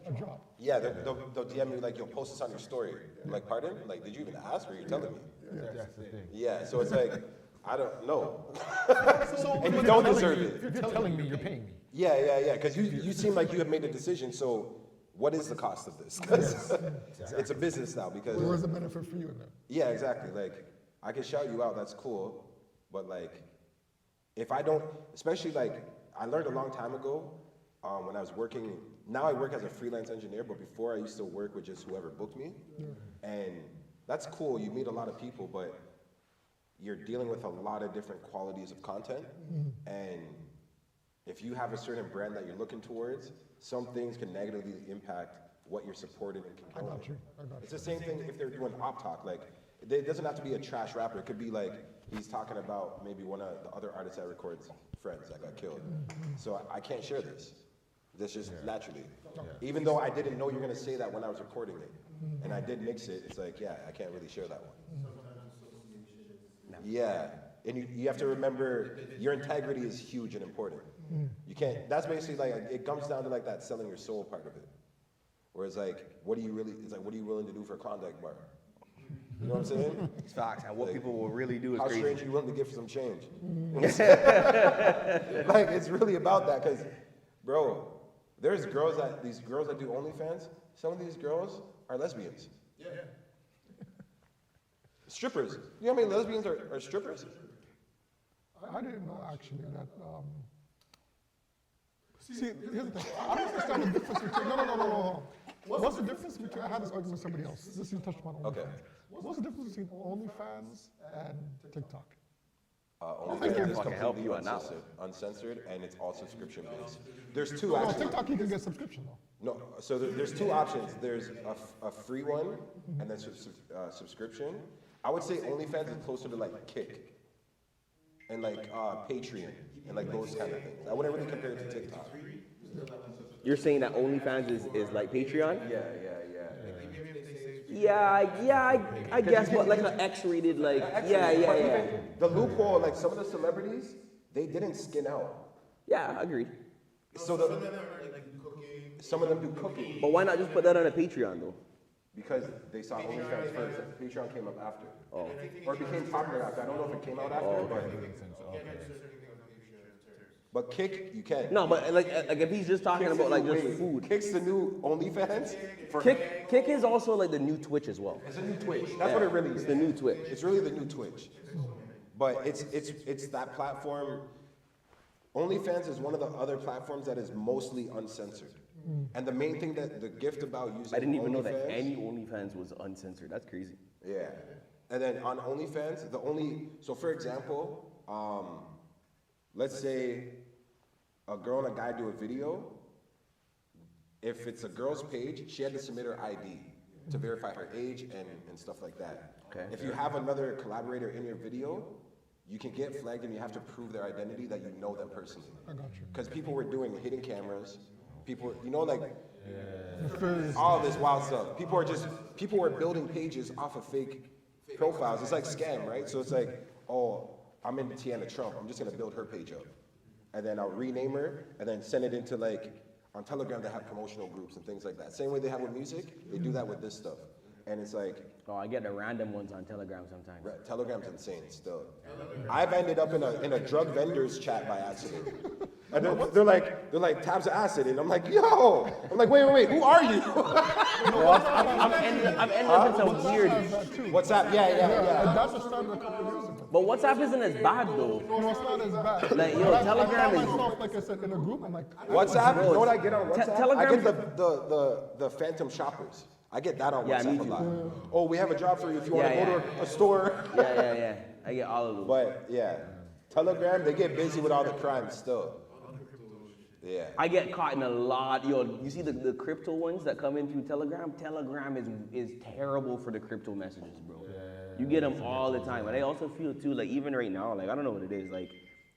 A drop. Yeah, they'll DM me like, yo, post this on your story. I'm like, pardon? Like, did you even ask or you're telling me? That's the thing. Yeah, so it's like, I don't know. So And you don't deserve it. If you're telling me, you're paying me. Yeah, because you seem like you have made a decision, so what is the cost of this? 'Cause it's a business now because... Where's the benefit for you in that? Yeah, exactly. Like, I can shout you out, that's cool, but like, if I don't, especially like, I learned a long time ago when I was working, now I work as a freelance engineer, but before I used to work with just whoever booked me. And that's cool, you meet a lot of people, but you're dealing with a lot of different qualities of content. And if you have a certain brand that you're looking towards, some things can negatively impact what you're supporting and controlling. I got you. It's the same thing if they're doing op talk. Like, it doesn't have to be a trash rapper. It could be like he's talking about maybe one of the other artists that records friends that got killed. So I can't share this. This just naturally. Even though I didn't know you were gonna say that when I was recording it, and I did mix it, it's like, yeah, I can't really share that one. Yeah, and you have to remember your integrity is huge and important. You can't. That's basically like it comes down to like that selling your soul part of it. Whereas like, what are you willing to do for a Klondike bar? You know what I'm saying? It's facts, and what people will really do is How crazy. strange are you willing to give for some change? Like, it's really about that, because, bro, these girls that do OnlyFans, some of these girls are lesbians. Yeah. Strippers. You know how many lesbians are strippers? I didn't know actually that. See, here's the thing. I don't understand the difference between. No. What's the difference between? I had this argument with somebody else. This you touched upon OnlyFans. Okay. What's the difference between OnlyFans and TikTok? OnlyFans is fucking help completely you on that uncensored, and it's all subscription based. There's two No, actually. TikTok you can get subscription though. No, so there's two options. There's a free one, and then subscription. I would say OnlyFans is closer to like Kick, and like Patreon, and like those kind of things. I wouldn't really compare it to TikTok. You're saying that OnlyFans is like Patreon? Yeah. Yeah, I guess, but like an X-rated, like, yeah. The loophole, like some of the celebrities, they didn't skin out. Yeah, I agree. So Some of them are like cooking, some of them do cooking But why not just put that on a Patreon though? because they saw OnlyFans first. Patreon came up after. Oh. Or it became popular after. I don't know if it came out after, but Kick, you can. No, but like if he's just talking about like just food. Kick's the new OnlyFans. Kick is also like the new Twitch as well. It's a new Twitch. That's what it really is. It's the new Twitch. It's really the new Twitch. But it's that platform. OnlyFans is one of the other platforms that is mostly uncensored. And the main thing that the gift about using I didn't even know that OnlyFans- any OnlyFans was uncensored. That's crazy. Yeah. And then on OnlyFans, so for example, let's say a girl and a guy do a video. If it's a girl's page, she had to submit her ID to verify her age and stuff like that. Okay. If you have another collaborator in your video, you can get flagged and you have to prove their identity that you know them personally. I got you. Because people were doing hidden cameras. People, like Nefarious. all this wild stuff. People were building pages off of fake profiles. It's like scam, right? So it's like, oh, I'm into Tiana Trump. I'm just gonna build her page up. And then I'll rename her and then send it into like, on Telegram they have promotional groups and things like that. Same way they have with music, they do that with this stuff. And it's like, Oh, I get the random ones on Telegram sometimes. Telegram's insane still. I've ended up in a drug vendors chat by accident. And they're like tabs of acid, and I'm like, yo! I'm like, wait, who are you? I'm ending up in some weird. WhatsApp, yeah. That's what started a couple of years ago. But WhatsApp isn't as bad though. No, it's not as bad. Like, yo, I Telegram found is- myself, like I said, in a group. I'm like, WhatsApp, you know what I get on WhatsApp? Telegram- I get the phantom shoppers. I get that on Yeah, me WhatsApp a too. lot. Oh, we have a job for you if you want to Yeah, go to a store. Yeah. I get all of those. But yeah, Telegram, they get busy with all the crimes still. Yeah. I get caught in a lot. Yo, you see the crypto ones that come in through Telegram? Telegram is terrible for the crypto messages, bro. You get them all the time. And I also feel too, like even right now, like I don't know what it is, like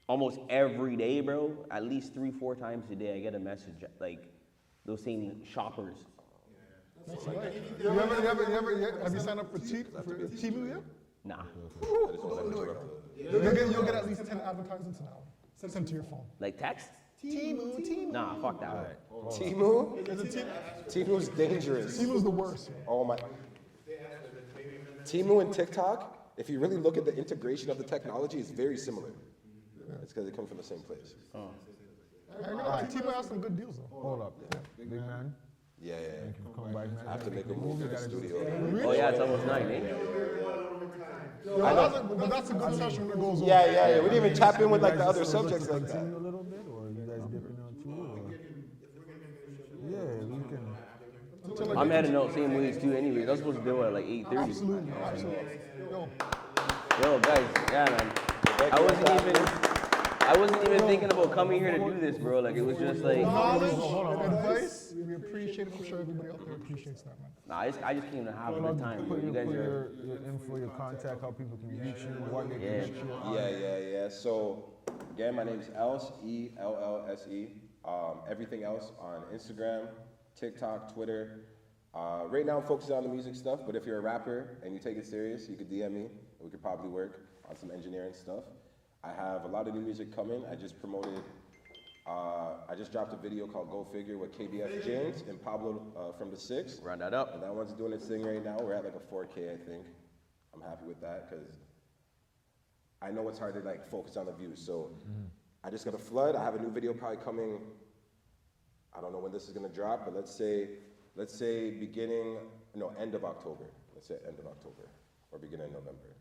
almost every day, bro, at least 3-4 times a day, I get a message like those same shoppers. that's right. Have you signed up for Temu yet? Nah. You'll get at least 10 advertisements an hour sent to your phone. Like text? Temu. Nah, fuck that. Temu? Is it Temu's dangerous. Temu's the worst. Oh my. Temu and TikTok, if you really look at the integration of the technology, it's very similar. It's because it comes from the same place. Temu has some good deals though. Hold up, big man. Yeah. Thank you for coming by, man. I have to make a move in the studio. Oh yeah, it's almost 9, eh? But that's a good session that goes on. Yeah. We didn't even tap in with like the You guys other just subjects look like to continue that. a little bit, or you guys dipping on too? Or? Yeah, we can. I'm heading out same ways too anyways. I was supposed to do it at like 8:30. Absolutely. Yo, guys, yeah, man. I wasn't even thinking about coming here to do this, bro. Like it was just like, Knowledge and advice, we appreciate it. I'm sure everybody out there appreciates that, man. nah, I just came to have a good time. Bro. Put You your, guys put are. your info, your contact, how people can reach you, what they Yeah. can reach you. Yeah. So again, my name is Els, ELLSE. Everything else on Instagram, TikTok, Twitter. Right now I'm focusing on the music stuff, but if you're a rapper and you take it serious, you could DM me and we could probably work on some engineering stuff. I have a lot of new music coming. I just dropped a video called Go Figure with KBF James and Pablo from the 6. Run that up. And that one's doing its thing right now. We're at like a 4K, I think. I'm happy with that because I know it's hard to like focus on the views. So I just got a flood. I have a new video probably coming. I don't know when this is gonna drop, but let's say end of October. Let's say end of October or beginning of November.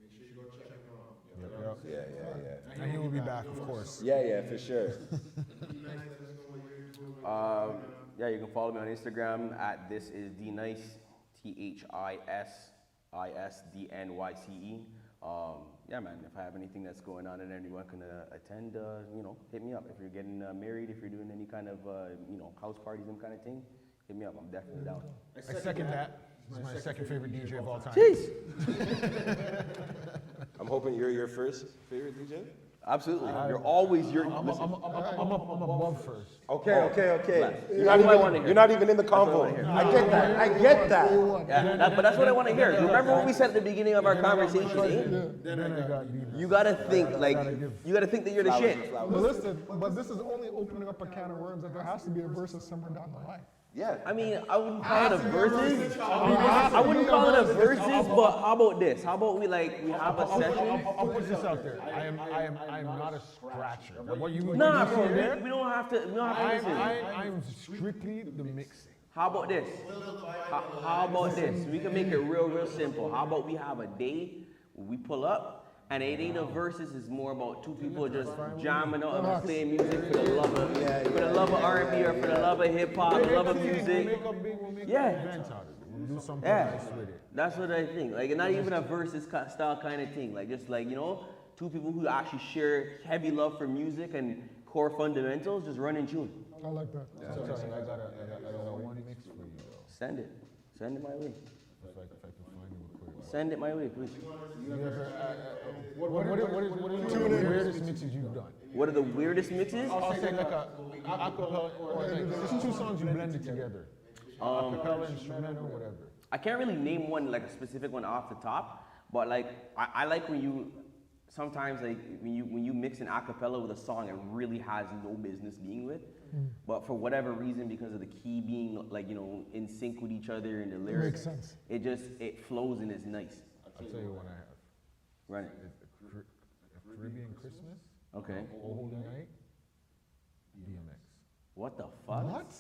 Make sure you go check him out. Yeah. And he will be back, of course. Yeah, for sure. Yeah, you can follow me on Instagram at thisisdnyce, THISISDNYCE. Yeah, man, if I have anything that's going on and anyone can attend, hit me up. If you're getting married, if you're doing any kind of, house parties, them kind of thing, hit me up. I'm definitely down. I second that. He's my second favorite DJ of all time. Jeez. I'm hoping you're your first favorite DJ. Absolutely. You're always I'm above first. Okay. You're That's not what I even, wanna hear. you're not even in the what I convo. wanna hear. I get that. Yeah, but that's what I want to hear. Remember what we said at the beginning of our conversation, eh? Then I got Dina. You gotta think that you're the shit. But listen, but this is only opening up a can of worms that there has to be a versus somewhere down the line. Yeah. I mean, I wouldn't call it a versus. I wouldn't call it a versus, but how about this? How about we have a session? I'll put this out there. I am not a scratcher. What you Nah, see bro, there, we don't have to listen. I'm strictly the mixing. How about this? How about this? We can make it real simple. How about we have a day where we pull up, and it ain't a versus, it's more about two people just jamming out and playing music for the love of R&B or for the love of hip hop, the love of music. We'll make Yeah. an event out of it. We'll do something Yeah, nice with it. that's what I think. Like, not even a versus style kind of thing. Like, just like, two people who actually share heavy love for music and core fundamentals just running tune. I like that. I got one mix for you, though. Send it my way. If I can find it real quick. Send it my way, please. What are the weirdest mixes you've done? What are the weirdest mixes? I'll say like a acapella, or like, there's two songs you blended together. Acapella, instrumental, whatever. I can't really name one, like a specific one off the top, but like I like when you sometimes like when you mix an acapella with a song it really has no business being with, but for whatever reason, because of the key being like in sync with each other and the lyrics, Makes sense. it flows and it's nice. I'll tell you one I have. Right. A Caribbean Christmas, Okay. O Holy Night, DMX. What the fuck? What?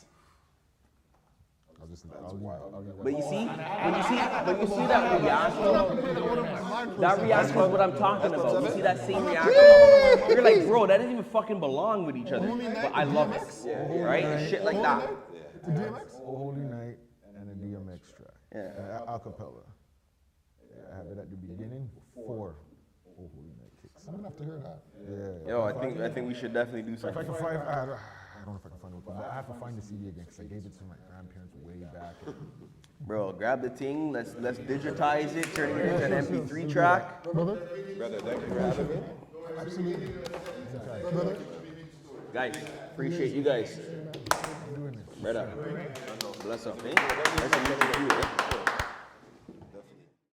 I'll leave But you see that reaction. That reaction is what I'm talking about. You see that same reaction? You're like, bro, that doesn't even fucking belong with each other. But I love it, right? Shit like that. The DMX? O Holy Night and a DMX track. Yeah. Acapella. I have it at the beginning before O Holy Night kicks. I'm gonna have to hear that. Yeah. Yo, I think we should definitely do If I something. can find, I don't know if I can find it, but I have to find the CD again because I gave it to my grandparents way back. Bro, grab the thing. Let's digitize it, turn it into an MP3 track. Brother? Brother, thank you for having me. Absolutely. Brother? Guys, appreciate you guys. Doing this. Brother, bless up, eh? Nice to meet you, eh?